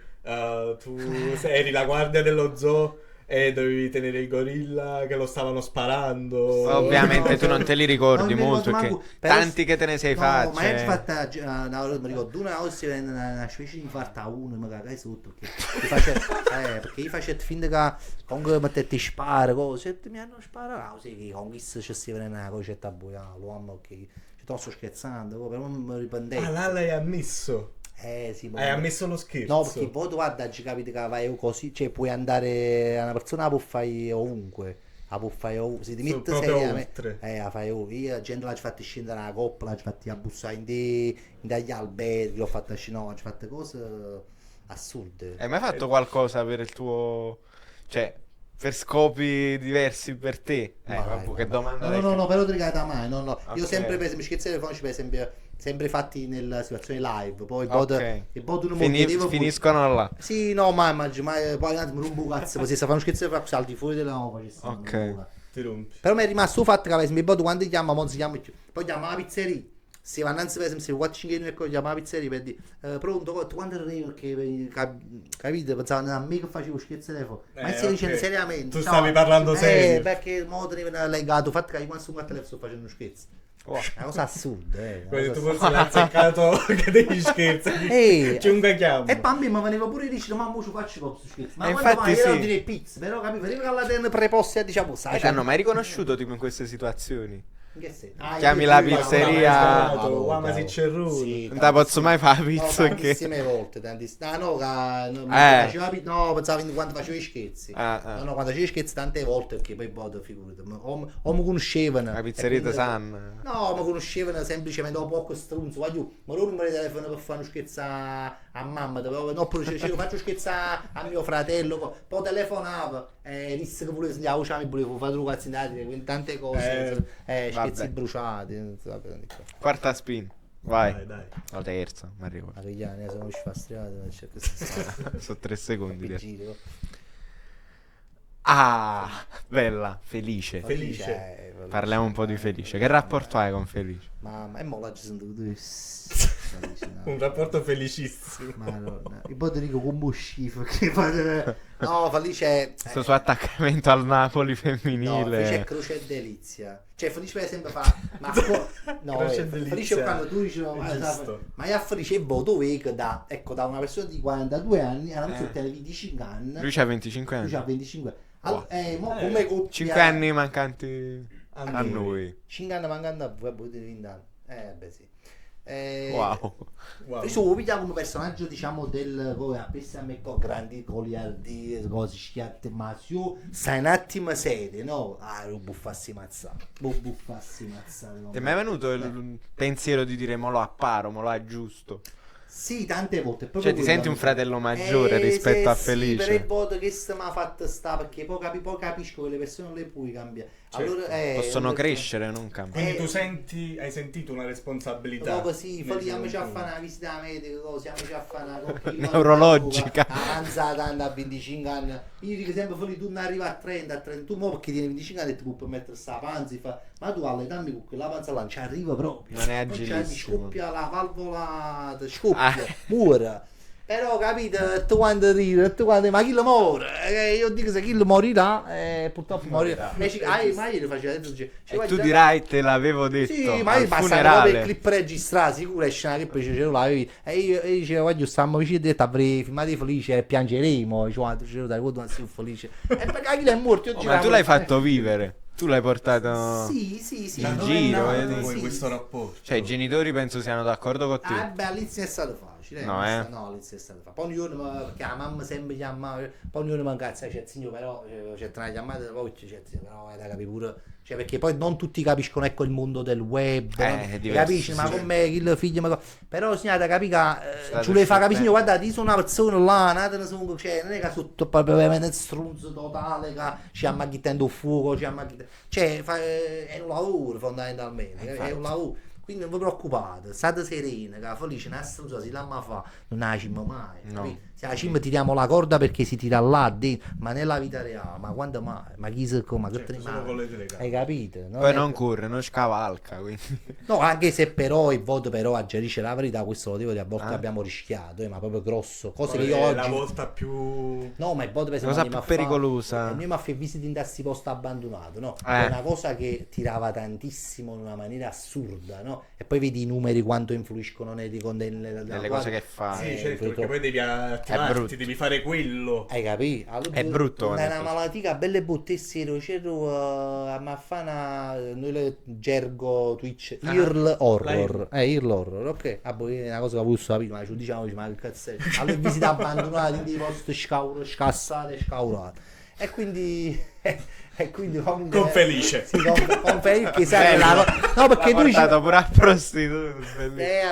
tu eri la guardia dello zoo e dovevi tenere il gorilla che lo stavano sparando. Ovviamente tu non te li ricordi Non mi molto, ricordo perché manco, però- tanti che te ne sei no, fatti. ma è fatta mi ricordo una volta si venne una specie di infarto a uno mi cagai sotto perché io facevo finta che comunque mettetti spara cose e mi hanno sparato sì che con questo ci si venne una cosetta buia l'uomo ok ci sto scherzando però mi ripendevo Ah, là l'hai ammesso. sì ma- Hai ammesso lo scherzo. no perché poi tu guarda ci capita che vai così cioè puoi andare a una persona la può fare ovunque la può fare ovunque se ti Sono metti proprio seriamente oltre. la fai ovunque io la gente l'ha fatta scendere una coppa l'ha fatta a bussare in dagli alberghi l'ho fatta scendere no, l'ha fatta cose assurde Hai mai fatto qualcosa per il tuo... cioè, per scopi diversi per te? Vai, Vabbè, che vai. domanda no, del però ti ricata mai no. Io Ok. sempre per esempio scherzi telefonici per esempio sempre fatti nella situazione live. Poi Ok. il bot non mi chiedeva Finiscono là. Sì, no, ma immagino, ma poi un attimo rompo cazzo, così se fa uno scherzo fa salti fuori dalla nuova. Ok. Ti rompi. Però mi è rimasto il fatto che avessi il bot quando chiama, non si chiama più. Poi chiama la pizzeria. Se va innanzi per esempio, se 4-5 anni ecco, chiama la pizzeria per dire pronto, quando arrivo? Perché capite, pensavano a me che facevo scherzo telefono. Ma stai dicendo ok. seriamente? Tu stavi parlando serio. Perché mo te ne legato, il fatto che quando sono a telefono sto facendo uno scherzo. Wow. È una cosa assurda, Quindi tu Una cosa forse l'hai azzeccato che devi scherzi. C'è un cacchiamo. E poi a me mi veniva pure dice, ma mo ci faccio questo scherzo. Ma quando infatti vai, io sì. devo dire pizza, però capito, arriva che alla ten preposti a diciamo, sai. Ti hanno mai riconosciuto tipo in queste situazioni? In che senso? Chiami la pizzeria. Ma si c'è Rune. Non te la posso mai fare la pizza che... tantissime volte, tantissime. Ah no, no, pensavo quando facevo i scherzi. Ah. No, quando facevo i scherzi tante volte, perché poi boh, figurati, o mi conoscevano. La pizzeria e di quindi- San. No, mi conoscevano semplicemente dopo poco strunzo, voglio, ma non mi telefono per fare uno scherzo a mamma, no, oppure faccio scherzo a mio fratello, poi telefonava e disse che voleva sentire la voce, mi volevo fare due cazzi in aria, quindi tante cose, scherzi vabbè. bruciati, vabbè, Quarta spin. Vai. Dai. La terza, mi arrivo. ma che gli anni sono sfastriati, non c'è questo Sono 3 secondi. giro. Ah, bella, Felice. Felice. Parliamo un po' di Felice. Che rapporto hai con Felice? Ma e mo là ci sono dovuto Un rapporto felicissimo. Madonna, io poi ti dico come schifo che no, Felice Questo suo attaccamento al Napoli no, Felice è femminile. croce e delizia. Cioè Felice per esempio fa no, Croce e delizia. Felice è quando tu dici no, È giusto. ma io a Felice voto che da una persona di 42 anni alla persona di 25 anni. Lui c'ha 25 Lui anni. c'ha 25. Wow. Mo come coppia 5 anni mancanti a noi. 5 anni mancando a voi, a voi di 20 anni. Beh sì. Wow. Wow. Io lo vediamo come personaggio, diciamo, del come a pensa a me con grandi goliardi, cose schiatte, ma su stai un attimo serio, no? Ah, lo buffassi mazzare. No? Ti è mai venuto il pensiero di dire mo lo apparo, mo lo aggiusto? Sì, tante volte. Cioè, ti senti un fratello maggiore rispetto a Felice? Sì, per il voto che mi ha fatto sta, perché poi capisco che le persone non le puoi cambiare. Certo. Allora, Possono allora- crescere, non cambiare. Quindi tu hai sentito una responsabilità. Dopo sì, nel foliamoci a gioventù. fare una visita medica, siamoci a fare una conchiglia Neurologica. avanzata a 25 anni. Io dico sempre, Foli, tu non arrivi a 30, a 31, perché tieni 25 anni e ti puoi permettere sta panza, fa, ma tu all'età mi con quella panza là non ci arriva proprio. Non è Poi c'è, ti agilissimo. scoppia la valvola, ti scoppia, muore. Però capite, tu quando ridi, ma chi lo muore? Io dico se chi lo morirà, purtroppo morirà. Ma io lo facevo dentro, E tu dirai te l'avevo detto sì, ma al io passavo funerale. per il clip registrato, sicuro esce una clip ce l'avevi. E io dicevo, guarda, stiamo vicini e detto avrei filmato Felice e piangeremo. Cioè, dicevo, dai, non sei felice. E perché chi è morto? Io Ma giravo- tu l'hai fatto vivere. Tu l'hai portato... Sì. In Da giro, dove è vedi? nato poi Sì. questo rapporto? Cioè, i genitori penso siano d'accordo con te. Ah, beh, all'inizio è stato facile. No, No, all'inizio è stato facile. Poi ognuno, perché la mamma sempre chiamava, poi ognuno mi incazza, c'è il signore, però, c'è tra le chiamate, poi c'è il signore, però, da capire pure. Cioè, perché poi non tutti capiscono, ecco, il mondo del web. È diverso, Capisci? Ma sì. con me, il figlio, però, signora, capi che State ci vuole fare capire, scegliendo. guardate, io sono una persona là, nata, sono, cioè, non è che sotto proprio veramente strunzo totale, che ci ammaghitando il fuoco, cioè, è un lavoro fondamentalmente, è un lavoro. Quindi non vi preoccupate, state sereni, che la Felice una struzza si la fa, non la cimma mai. No. Capito? Se la cimma tiriamo la corda perché si tira là dentro, ma nella vita reale, ma quando mai? Ma chi se come? Che te ne Solo con male? le telecamere. Hai capito? Poi è- non corre, non scavalca, quindi... No, anche se però il voto però aggerisce la verità, questo lo devo dire, a volte Ah. abbiamo rischiato, ma proprio grosso, cose che Qual io è oggi... la volta più... No, ma il voto per esempio Cosa andiamo più a fa- pericolosa? andiamo a fare visite in tassi posto abbandonato, no? È una cosa che tirava tantissimo in una maniera assurda, no? E poi vedi i numeri quanto influiscono Nelle cose che fa. Sì, certo, purtroppo. perché poi devi attivarti, brutto. devi fare quello. Hai capito? Allora, È brutto È quando è una così. malattia belle bottessero, c'ero ma fa una noi le gergo Twitch Earl Horror. Earl Horror, ok. Ah, poi è una cosa che ho voluto sapere, ma ci diciamo, ma che cazzo è? Alle visite abbandonate, di posti scassate, scaurate. E quindi E quindi comunque Con Felice. sì, con Felice che sai Bello. no perché L'ha tu dici portato pure a prostituta.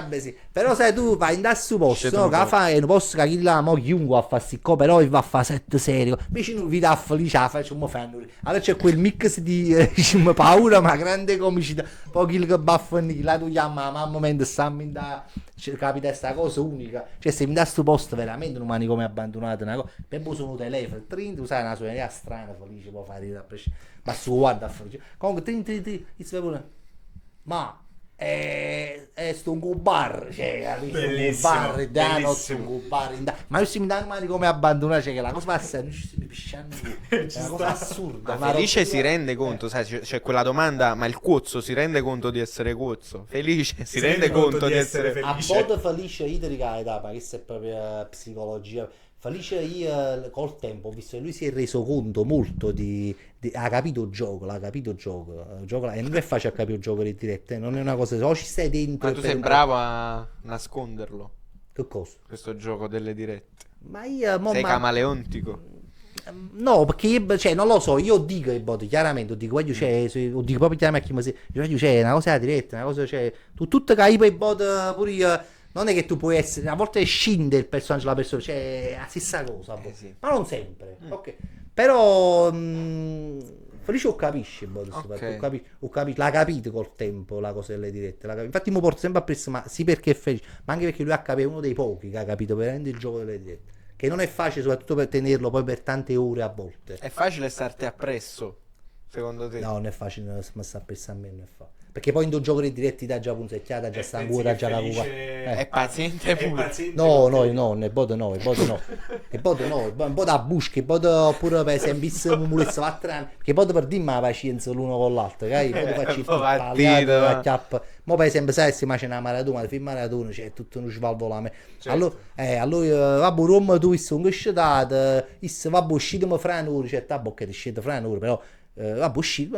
vabbè sì. Però sai tu vai in su posto, Scedono no? Che poco. fai non posso che chi là mo chiunque va a fare sti co, però va a fare set serio. Invece non vi dà felice, facciamo fanno. Allora c'è quel mix di diciamo, paura ma grande comicità. Poi chi che baffano là tu chiama a mamma mentre stiamo in da capita questa cosa unica. Cioè se mi dà sto posto veramente non mani come abbandonato una cosa. Per poi sono telefono, tu sai una sua strana felice può fare da ma su guarda felice. Comunque trin ma sto un bar, cioè Bellissimo, un bar, bellissimo. un bar, ma io si mi danno mani come abbandonare, cioè che la cosa passa, non ci si pisciano, è una cosa assurda. Ma Felice si rende conto, sai, c'è quella domanda, ma il cuozzo si rende conto di essere cuozzo? Felice si rende conto di essere A felice. volte felice io ti ricordo, ma questa è proprio psicologia. Felice io col tempo ho visto che lui si è reso conto molto ha capito il gioco, il gioco e non è facile a capire il gioco di dirette, non è una cosa, o ci stai dentro Ma tu per sei un po'. bravo a nasconderlo, Che cosa? questo gioco delle dirette. Ma io Sei camaleontico. no, perché cioè, non lo so, io dico ai bot, chiaramente, dico, voglio, cioè, io dico proprio chiaramente a chi mi dice, c'è una cosa diretta, una cosa, cioè, tu tutto che hai per i bot, pure io, non è che tu puoi essere, a volte scinde il personaggio della persona, cioè, è la stessa cosa, sì. ma non sempre, ok, però, Felice lo capisce, bot, Ok. ho capito, l'ha capito col tempo, la cosa delle dirette, infatti mi porto sempre a presso, ma sì perché è felice, ma anche perché lui ha capito, è uno dei pochi che ha capito veramente il gioco delle dirette. Che non è facile, soprattutto per tenerlo poi per tante ore a volte. È facile starti appresso, secondo te? No, non è facile, ma sta pensando a me, non è facile. Perché poi in due giochi diretti dà già punzecchiata, già sta ancora, già la cuba. È paziente pure. No, no, il bot no. Un po' da busca, il bot oppure per esempio, se un mulezzo va a trame, che poi per dirmi la pazienza l'uno con l'altro, che poi facci un po' tagliato, partito, la chiappa. Ma per esempio, sai, se c'è una maratona, film maratona, c'è tutto uno svalvolame. Allora, vabbè, Roma tu sei un gescettato, vabbè, uscite fra un'ora, cioè, che ti scende fra un'ora, però, vabbè, uscite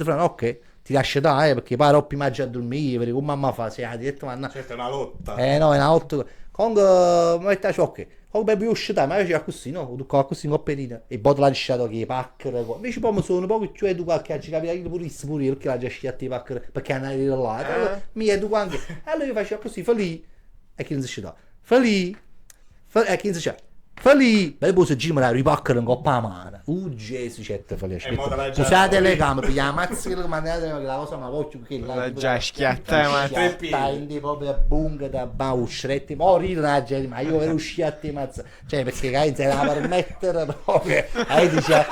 fra un'ora, ok. Ti lascio dare perché poi troppi mangi a dormire, perché come mamma fa, se ha detto ma Certo, è una lotta. no, è una 8. Comunque, mi metto ok. Comunque per uscire, ma io c'è così, no? Tu così in coppierina. E poi l'ha lasciato che i packer. Invece poi mi sono un po' più educato che ci capita io pure io, perché l'ha già scelto i packer, perché andare di là. Allora, mi educo anche. E allora io faccio così, fa lì. E chi non si scende? Fa lì. E chi non si scende? Fa lì, per poi se gira la ripaccano in coppa a mano. Gesù, certo, fa lì. Usate le telecamere, per la mazza che mandate la cosa, ma voglio che La già schiatta, ma in proprio bunga da usciretti, ma ride la gente, ma io ero uscito mazza. Cioè, perché che se la permettere proprio, dice,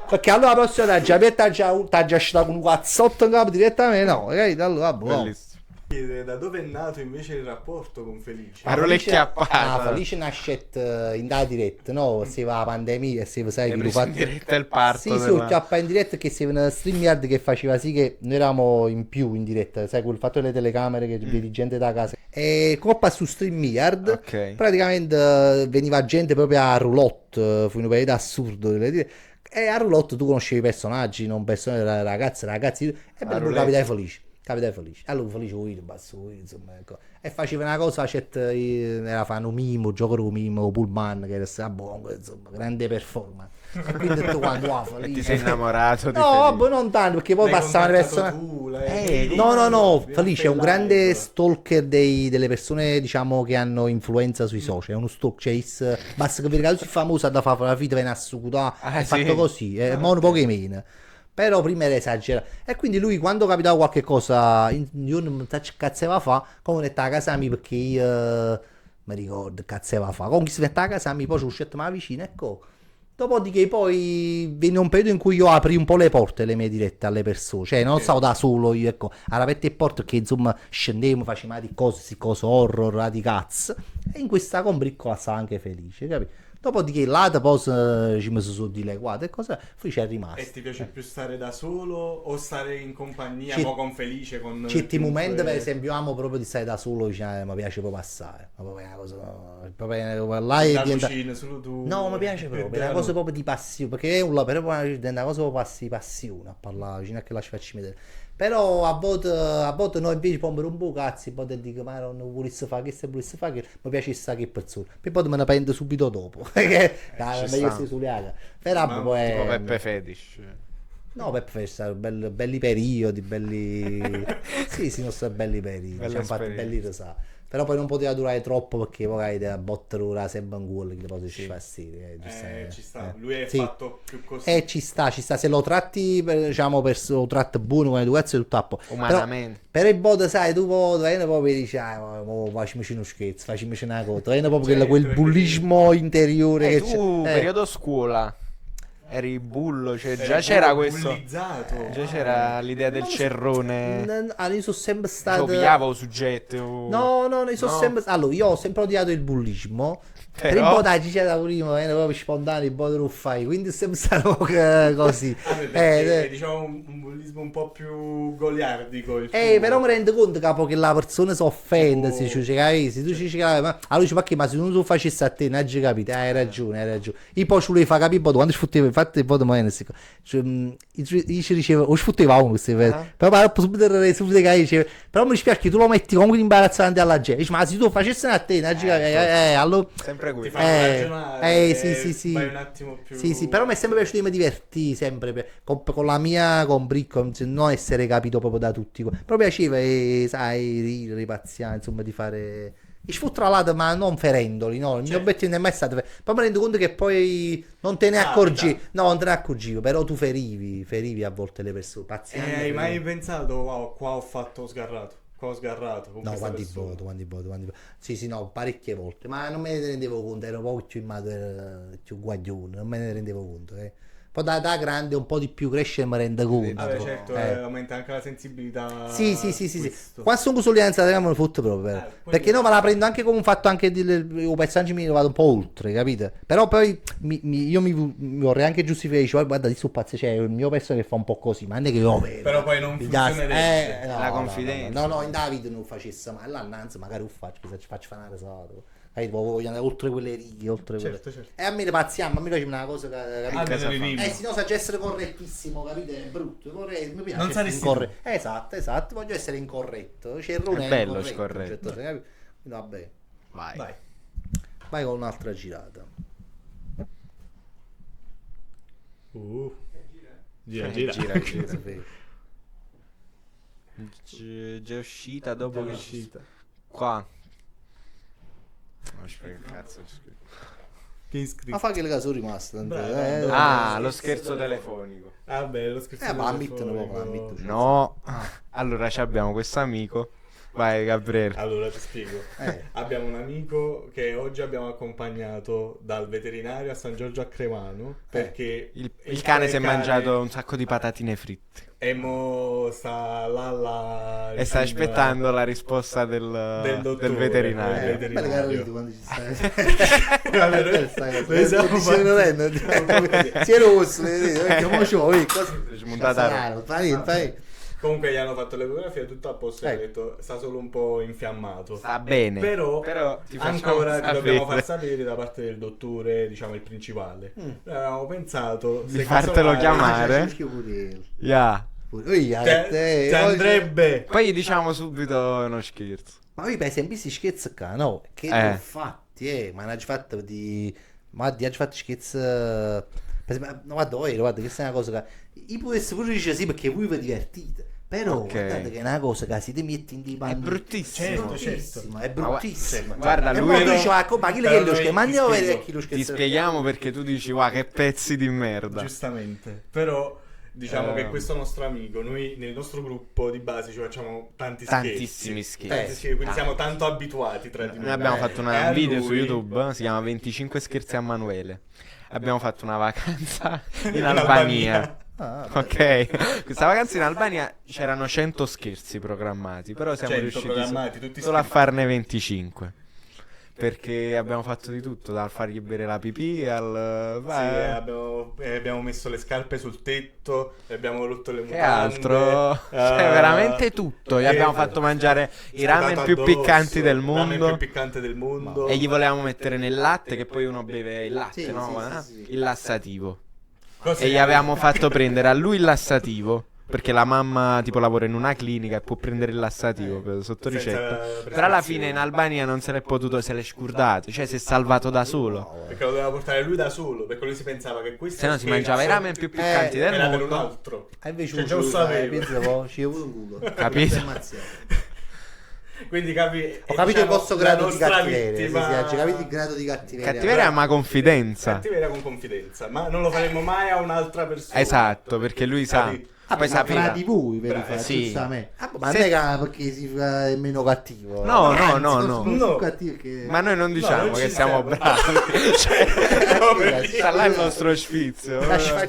perché allora la prossima volta già metta già stato con un cazzotto in capo direttamente, no, allora vabbè. bellissimo. Chiede da dove è nato invece il rapporto con Felice. Parole chiappate. Felice nasce in da diretta, no? Se va la pandemia, se sai Hai che lo preso in fatto. diretta il parto. Sì, sì, ho chiappa in diretta che se una StreamYard che faceva sì che noi eravamo in più in diretta, sai quel fatto delle telecamere che vedi gente da casa. E coppa su StreamYard, Ok. praticamente veniva gente proprio a roulotte, fu un periodo assurdo delle dire. E a roulotte tu conoscevi i personaggi, non persone, ragazzi, e per cui roulette. capitai felice. Capitai felice. Allora felice basso, insomma, ecco. E faceva una cosa, era fanno mimo, giocare con mimo, Pullman, che era buono, insomma, grande performance. E quindi tutto quanto E felice. ti sei innamorato di No, Felice. vabbè, non tanto, perché poi L'hai passavano le contattato persone. tu, No, Felice è un appellare, grande però. stalker delle persone, diciamo, che hanno influenza sui social. È uno stalker, cioè, basta che vedi si famosa da fare la vita, viene assucutato, Ah, è sì? fatto così, ma un po' che meno. Però prima era esagerato. E quindi lui quando capitava qualche cosa, io non mi cazzeva fa, come a casa mia perché io mi ricordo cazzeva fa. Comunque si mette a casa mia, poi ci uscito ma vicino, ecco. Dopodiché poi venne un periodo in cui io aprì un po' le porte, le mie dirette alle persone, cioè non stavo da solo io, ecco, aperto le porte che insomma scendevo, facevamo di cose horror, di cazzo, e in questa combriccola stava anche felice, capito? Dopodiché là poi ci mi sono dileguato e cosa, poi c'è rimasto. E ti piace più stare da solo o stare in compagnia, C'è- mo con Felice, con Certi chiunque- momenti, per esempio, amo proprio di stare da solo, cioè, mi piace proprio passare. Ma proprio è una cosa. Proprio là da diventa. cucina, solo tu. No, mi piace proprio, è una cosa proprio di passione. Perché è un lavoro, però diventa una cosa proprio di passione a parlare, vicino a che la ci faccio vedere. Però a volte noi invece pompiamo un po' cazzi, poi dico ma non volesse fare questo, volesse fare quello, mi piace stare che persona. Poi me ne prendo subito dopo, perché ci meglio sta. si suliaga. Però Ma poi Tipo Peppe Fetish. no, per fare belli periodi, belli... sì, non sono belli periodi, Belle ci hanno fatto esperienze. belli risate. Però poi non poteva durare troppo perché magari da botta ora sempre un gol che poi ci fa fastidio. Ci sta, lui è Sì. fatto più così. Ci sta, se lo tratti, diciamo, lo tratti buono con l'educazione tutto a posto. Umanamente. Però il voto, sai, tu voti, e poi dici, facciamoci uno scherzo, facciamoci una cosa. E proprio quel bullismo interiore che Tu, c'è. periodo scuola, eri bullo, cioè già Era c'era proprio questo. bullizzato. Già c'era l'idea del cerrone. Io sono sempre Cioè, stato... pigliava o soggetto. No, io sono No. sempre... Allora, io ho sempre odiato il bullismo. Per Però- un po' dai, c'era prima, proprio spontaneo, un po' te lo fai. Quindi è sempre stato così. Perché è, diciamo un bullismo un po' più goliardico. Il tuo. Però mi rendo conto capo, che la persona si offende, Tipo- se ci capisci, tu ci dici, ma allora dici, ma se non lo facessi a te, non hai capito, hai ragione. Io poi ci volevo fare capire, poi quando sfruttavo, infatti, poi domani, io ci dicevo, o sfruttava uno, però subito capire, però mi dispiace che tu lo metti comunque imbarazzante alla gente, dici, ma se tu lo facessi a te, non hai capito, allora... Sempre Ti qui. fa ragionare. Sì. Vai un attimo più. Sì, però mi è sempre piaciuto, mi divertì sempre con la mia combricco, non essere capito proprio da tutti. Però piaceva, sai, ridere, ripazziare, insomma, di fare. E sfuttralate, ma non ferendoli, no? Il mio obiettivo non è mai stato. Poi mi rendo conto che poi non te ne accorgi. No, non te ne accorgivo, però tu ferivi a volte le persone. Paziente. Hai mai pensato, wow, qua ho fatto sgarrato. Qua ho sgarrato. Con No, questa quanti persona. voto. Sì, no, parecchie volte. Ma non me ne rendevo conto, ero proprio più più guaglione, non me ne rendevo conto. Poi da grande un po' di più cresce e mi rendo conto. Vabbè, certo, Eh. aumenta anche la sensibilità. Sì. Questo. Qua sono consulenza, me lo fotto proprio. poi Perché io- no, me la prendo anche come un fatto anche di un personaggio mi vado un po' oltre, capite? Però poi io mi vorrei anche giustificare, dicevo, guarda, di sto pazzo, c'è il mio personaggio che fa un po' così, ma non è che io vedo. Però poi non funzionerebbe. No, La no, confidenza. No, in Davide non lo facesse mai, l'annanzi magari lo faccio, che se ci faccio fare una risata. Voglio andare oltre quelle righe, oltre quelle... Certo. E a me ne pazziamo, a me piace una cosa, capito? Almeno le rime. Sì, no, sa già essere correttissimo, capite? È brutto, mi piace. Non saresti essere esatto, voglio essere incorretto. Cerrone È bello incorretto, scorretto. certo, capito? Quindi vabbè, Vai. vai con un'altra girata. Gira. Gira. Sapete. Già è uscita dopo che è uscita. Qua. Non ci frega un cazzo. Che iscritto. Ma fa che le case sono rimaste. tanto, Bravo. Ah, lo scherzo telefonico. Vabbè, lo scherzo. ma la telefonico. mettono proprio, la mettono. No. Allora ci abbiamo questo amico. Vai Gabriele. Allora ti spiego. Abbiamo un amico che oggi abbiamo accompagnato dal veterinario a San Giorgio a Cremano perché Il cane si è mangiato un sacco di patatine fritte. e mo sta là E sta aspettando la risposta del dottore, veterinario. del Bello veterinario. caro quando ci stai. Noi siamo Si è rosso, vedete, come c'ho, Ci è montata fai. Comunque gli hanno fatto l'ecografia, tutto a posto e ha Ecco. detto sta solo un po' infiammato. Sta bene. Però ti facciamo ancora ti dobbiamo sapere. far sapere da parte del dottore, diciamo il principale. Noi avevamo pensato Di se fartelo casomai- chiamare. Ya. Ti andrebbe. Poi gli diciamo subito uno scherzo. Ma io per esempio si scherza qua, no? Che li ho fatti, ma ne hai fatto di... Ma ti hai fatto scherzi... Per esempio, no, guarda, questa è una cosa che... Io potessi pure dire sì perché voi vi divertite. Però Ok. guardate che è una cosa che si ti metti in dei panni... bruttissimo. Certo. È bruttissimo. Guarda, E lui poi tu no- dici, ma chi Però lo noi scherzo? Ma ti andiamo a spiego. vedere chi lo Ti scherzo. spieghiamo perché tu dici, wow, che pezzi di merda. Giustamente. Però diciamo che questo nostro amico, noi nel nostro gruppo di base ci facciamo Tantissimi scherzi. scherzi. Quindi siamo tanto abituati tra di noi. Noi abbiamo fatto E a un video su lui- YouTube, si chiama 25 scherzi a Manuele. Abbiamo fatto una vacanza in In Albania. Ah, Ok, questa vacanza in Albania c'erano 100 scherzi programmati, però siamo 100 riusciti programmati, tutti solo a scritti. farne 25. Perché abbiamo fatto di tutto, dal fargli bere la pipì al... Sì, abbiamo messo le scarpe sul tetto, abbiamo rotto le Che mutande. altro? Cioè, veramente tutto. Gli abbiamo fatto mangiare i ramen sputato più addosso, piccanti del il ramen mondo. più piccante del mondo. E gli volevamo mettere nel latte, che poi uno beve il latte, Sì, no? sì, sì. Il lassativo. Così- E gli avevamo fatto prendere a lui il lassativo, perché la mamma tipo lavora in una clinica e può prendere il lassativo sotto ricetta. Però alla fine in Albania non se l'è potuto, se l'è scurdato, cioè si è salvato da solo. Perché lo doveva portare lui da solo, perché lui si pensava che questo Se no si mangiava i ramen più piccanti del era per un mondo. altro. E invece Cioè, già lo sapevo. ci ho avuto un culo. Capito? Quindi Ho capito il vostro grado di cattiveria. Vittima... Sì, capito il grado di cattiveria. Cattiveria ma confidenza. Cattiveria con confidenza, ma non lo faremo mai a un'altra persona. Esatto, perché lui sa. Capito? Poi Ma sapeva. tra di voi per Bravo, fare sì. giustamente. Ma Se- non è che perché si fa è meno cattivo. No, no, Anzi, no, sono no. più No. cattivo che... Ma noi non diciamo non che ci siamo siamo. bravi. Cioè, No, per sta là il nostro sfizio. Facciamo La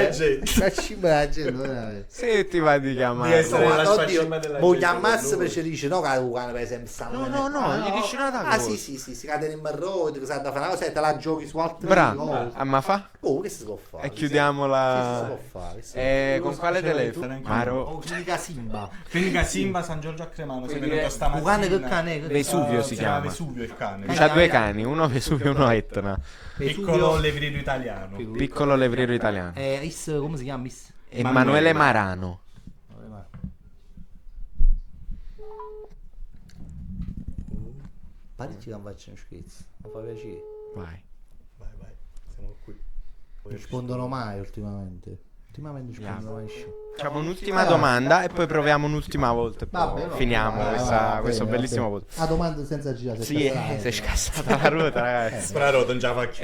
gente. Facciamo la gente, veramente. Se ti va di Di chiamare. essere No, la oddio, sfacima della voglio gente ammazzo per per lui. ci dice no che Lucano per esempio stanno No, gli dici una ah cosa. si cade in marrone che sa da fare una cosa e te la giochi su altre Bravo. cose. Ah, ma fa? Oh, che si può fare? E chiudiamo Che si la. può fare? Che si può fare? Con quale telefono? Maro. Oh, clinica Simba. Clinica Simba San Giorgio a Cremano. Si è Quindi venuto stamattina. Lucano che cane? Che Vesuvio Si si chiama chiama. Vesuvio il cane. C'ha due cani, uno Vesuvio e uno Etna. Piccolo levriero italiano. Piccolo levriero italiano. Come si chiama? Emanuele Marano. Parlici che non faccio uno scherzo. Mi fa piacere. Vai. Vai, siamo qui. Non rispondono mai ultimamente. Ultimamente non rispondono mai nessuno. Facciamo un'ultima domanda e poi proviamo un'ultima volta. E poi Vabbè, finiamo questo bellissimo voto. Ah, domanda senza girare. Sì, si è scassata la ruota, ragazzi. Sparato, non ce la faccio.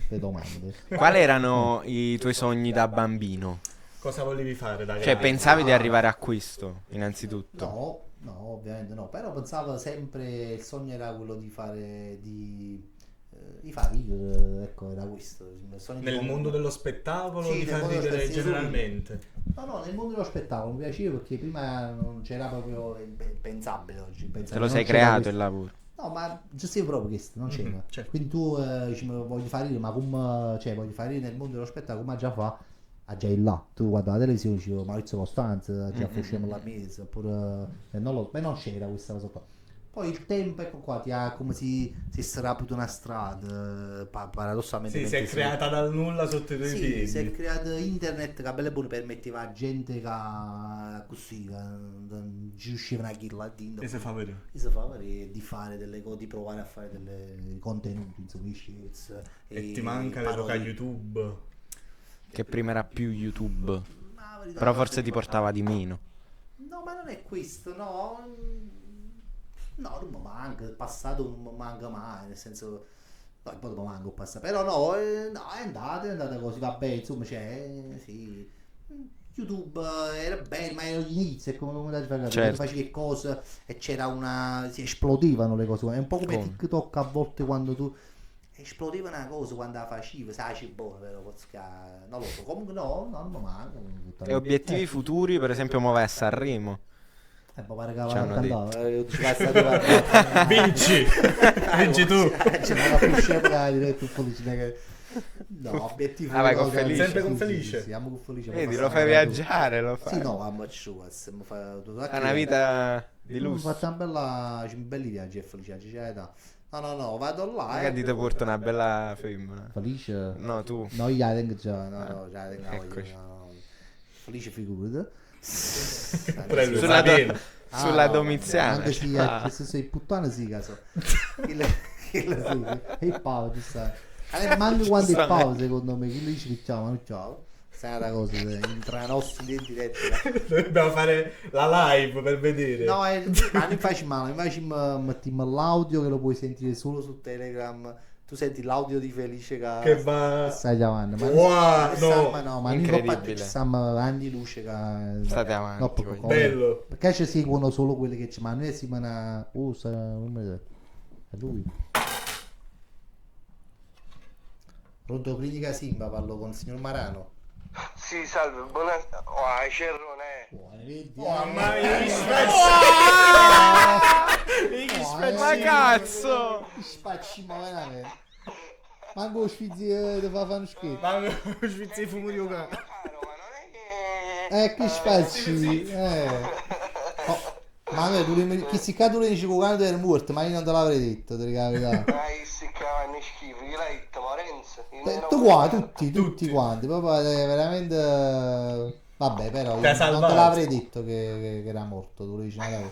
Le domande. Quali erano i tuoi sogni da bambino? Cosa volevi fare da Cioè, grande? pensavi di arrivare a questo, innanzitutto? No, ovviamente no. Però pensavo sempre, il sogno era quello di fare ridere, ecco, era questo. Il sogno Nel di- mondo dello spettacolo Sì, di nel far mondo dello ridere spettacolo, generalmente. No, nel mondo dello spettacolo mi piaceva perché prima non c'era proprio impensabile oggi. Te lo sei creato il lavoro. No, ma giusto proprio questo, non c'era. certo. Quindi tu dici, ma voglio fare ridere, ma come, cioè, voglio fare ridere nel mondo dello spettacolo, come già fa? Ah, già è là. Tu guarda la televisione, dici Maurizio Costanzo, già facciamo la messa, oppure non c'era questa cosa qua. Poi il tempo, ecco qua, ti ha come si è straputo una strada, paradossalmente. Sì, si è mentre creata dal nulla sotto i tuoi Sì, piedi. si è creato internet che a belle buone permetteva a gente che così, che non ci riuscivano a chillare E si fa vedere. di fare delle cose, di provare a fare dei contenuti, insomma, i shirts E ti manca l'epoca parodie. YouTube. Che prima era più YouTube. Ma la verità Però è forse che- ti portava di meno. No, ma non è questo, no. No, non mi manca, il passato non mi manca mai, nel senso. No, poi dopo manco il passato. Però no, è andata così, vabbè, insomma, sì. YouTube era bello, ma era gli inizi, è come da fare, Certo. facevi cose e si esplodevano le cose. È un po' come Come? TikTok a volte quando tu esplodeva una cosa quando la facevi, sai, c'è buono, però non lo so. Comunque no, non mi manca. E obiettivi futuri, per esempio, mo vai a Sanremo. Mi pare che Ci hanno Vinci! Vinci tu! No, obiettivo. Ah, vai con Felice. Sempre con Felice? Sì, siamo con Felice. Vedi, lo fai viaggiare, lo fai. Sì, no, a fa Ha una vita di Ho lusso. fatto un belli viaggi a Felice, c'è età. No, vado là. Magari ti porta una bella femmina. Felice? No, tu. No, io la tengo già, no, già la tengo Eccoci. no. Felice figurati. Prendo Sulla, va bene. sulla no, Domiziana. Anche se Ah. se sei puttana sì, caso. Sì. E Paolo, ci sta. Manco quando è Paolo, secondo me, chi lo dice che ciao, ciao. Sai una cosa, tra i nostri denti diretti. Dobbiamo fare la live per vedere. No, ma non facci male, invece mettiamo l'audio che lo puoi sentire solo su Telegram. Tu senti l'audio di Felice Che va... stai chiamando, ma Wow, no. ma non Incredibile. ci stiamo anni luce che State avanti, no, proprio voi. come- Bello. perché ci seguono solo quelli che ci ma noi siamo una è lui. Pronto clinica Simba, parlo con il signor Marano. Sì, salve, buonasera. Oh, Cerrone. Vedi? Mamma Ma cazzo! Spacci ma veramente. Manco lo sfizzi ti fa fare uno scherzo. Ma svizzi i fumi di un cane. Caro, ma non è che... Che spacci. Oh, ma tu chi si cade tu dici che era morto, ma io non te l'avrei detto, ti dico la verità. Dai, si cava, ne schifo, chi l'ha detto? Lorenzo? Tu qua, tutti quanti, proprio veramente... Vabbè, però Ti ha io non te salvato. l'avrei detto che era morto, tu lo dici magari.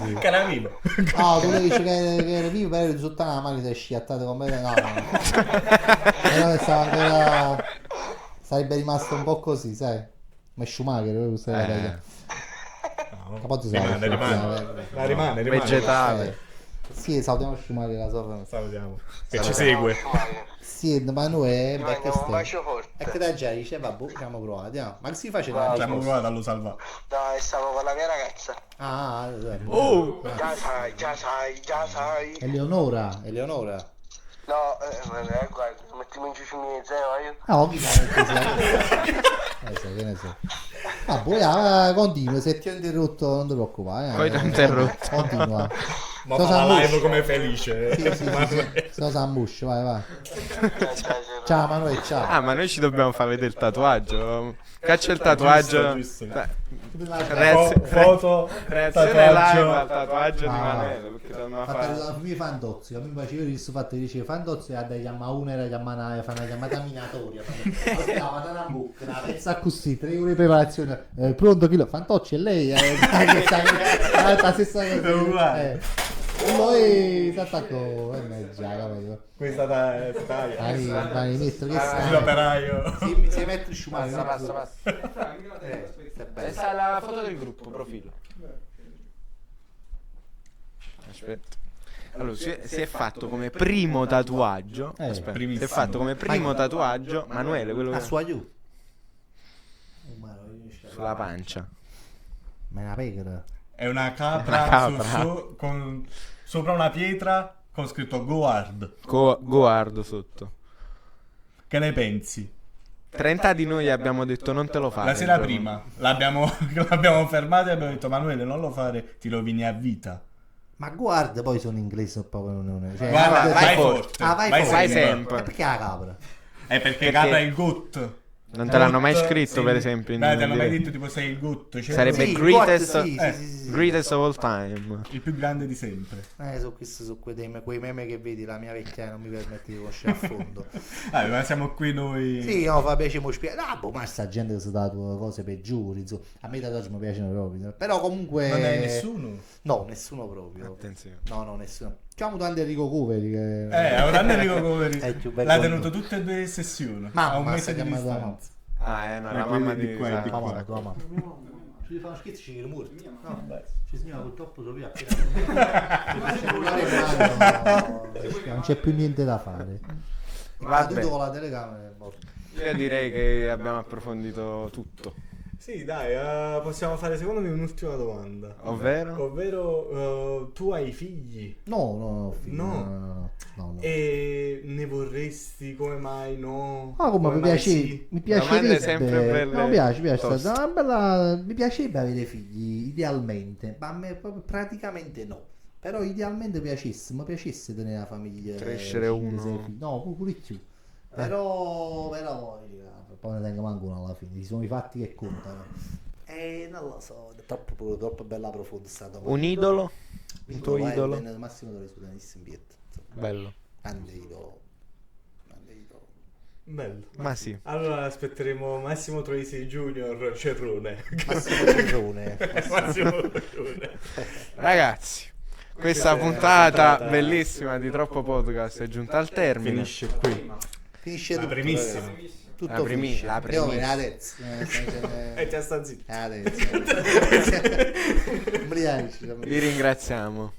Sì. Che era vivo. No, tu le dici che era vivo, però eri sotto la mano, ti sei schiattato completamente. No. Però stava ancora... Sarebbe rimasto un po' così, sai? Come Schumacher, questa è la taglia. Capote Rimane. Vegetale. Sì, salutiamo Schumacher la sua. Salutiamo. Che ci segue. Sì, ma noi è Ti mandiamo un bacio forte. E che da già dice, vabbè, siamo provati, ma si faceva Abbiamo provato a lo salvare. Dai, stavo con la mia ragazza. Oh! Già sai. Eleonora. No, guarda, mettiamo in giù i miei zero, io. No, chi che ne so. Ah, poi continua, se ti ho interrotto non ti preoccupare. Poi ti ho interrotto. Continua. Ma fa la live come felice. Sì. Sto Sambush, vai. Ciao Manuel, ciao. Ah, ma noi ci dobbiamo far vedere il tatuaggio. Caccia il tatuaggio. Giusto. Foto, Reazione live tatuaggio. al tatuaggio di Manello. Perché dobbiamo fare. Mi Fantozzi, a me piace, io questo fatto dice Fantozzi ha da chiamare una, era chiamata, fa una chiamata minatoria, stava una bocca, una pezza così, 3 ore di preparazione, pronto chi lo? Fantocci e lei, la stessa cosa. Poi si attaccò già, capito? Questa taglia. Dai, metto che sai. L'operaio. Si mette Schumacher. Passa. Questa è la foto del gruppo, profilo. Aspetta. Allora, si è fatto come primo tatuaggio. Aspetta, si è fatto come primo tatuaggio Manuele, quello A che sua aiuto. sulla pancia. Ma è una pecora. È una capra, con sopra una pietra con scritto Go Hard. Goard sotto. Che ne pensi? 30 di noi abbiamo detto non te lo fare. La sera il giorno. prima l'abbiamo fermato e abbiamo detto Manuele non lo fare, ti rovini a vita. Ma guarda, poi sono inglese proprio non cioè, Guarda, vai forte. forte. Ah, vai sempre. E perché la capra? È perché capra il GOAT. Non te l'hanno mai GOAT, scritto, sì. per esempio. Dai, ti hanno mai diretta. detto tipo sei il GOAT. Cioè, Sarebbe Sì, greatest, sì. greatest of all time. il più grande di sempre. Su quei meme che vedi, la mia vecchia non mi permette di conoscere a fondo. Ma siamo qui noi. Sì, no, fa piacere spiegare. Ma sta gente che si tatua cose peggiori, insomma. A me i tatuaggi mi piacciono proprio. Però comunque... Non è nessuno. No, nessuno proprio. Attenzione. No, nessuno. Chiamo tanto Enrico Coveri che... Avranno Enrico Coveri. È più bello L'ha di tenuto tu. tutte e 2 sessioni. Mamma, a un mese sta di chiamando la distanza. No, quelli la mamma di di qua e di Sara. qua. La tua mamma. Ci fa uno schizzo, ci chiede morti. No, ci signora purtroppo sono via. Non c'è più niente da fare. Vabbè. Tutto con la telecamera è morto. Io direi che abbiamo approfondito tutto. Sì, dai, possiamo fare secondo me un'ultima domanda. Ovvero? Tu hai figli? No, figlio, No. no. E ne vorresti? Come mai no? Ah, come mi mai piace, sì? mi Domande sempre piacerebbe, belle, no, mi piace, toste. una bella, mi piacerebbe avere figli, idealmente, ma a me proprio praticamente no. Però idealmente mi piacesse tenere la famiglia. Crescere 5, uno. 6 figli. No, pure di più. Però poi ne tengo manco uno alla fine, ci sono i fatti che contano. E non lo so, è troppo bella profonda sta domanda. Un idolo? Il tuo Vai, idolo? bene, Massimo Torre su Tennissim Piet. Bello. Grande idolo. Bello. Ma sì. Allora aspetteremo Massimo Troisi Junior Cerrone. Massimo Cerrone. Massimo Cerrone. Ragazzi, questa puntata bellissima di Troppo Podcast è giunta al termine. Finisce qui. Finisce La tutto, primissima. ragazzi. Tutto La finisce. la primissima. Io adesso. E te sta zitto. Adesso. Ubriaci. Vi ringraziamo.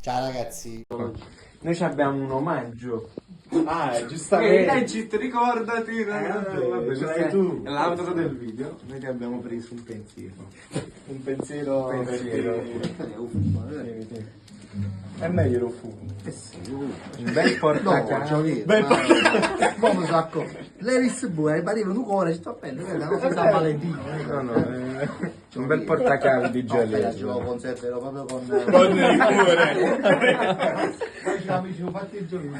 Ciao ragazzi. Noi abbiamo un omaggio. Ah, giustamente. Legit, ricordati. vabbè, ce l'hai tu. L'altro del video. Noi ti abbiamo preso un pensiero. Un pensiero. Pensiero. È meglio lo fumo. Un bel portacane. Come sacco. Levis Bue, ribadiva un cuore, sto bene, quella cosa di San Valentino. Un bel portacane di Ce Giolese. lo conserverò proprio con Con il cuore. amici, fatti il giorno.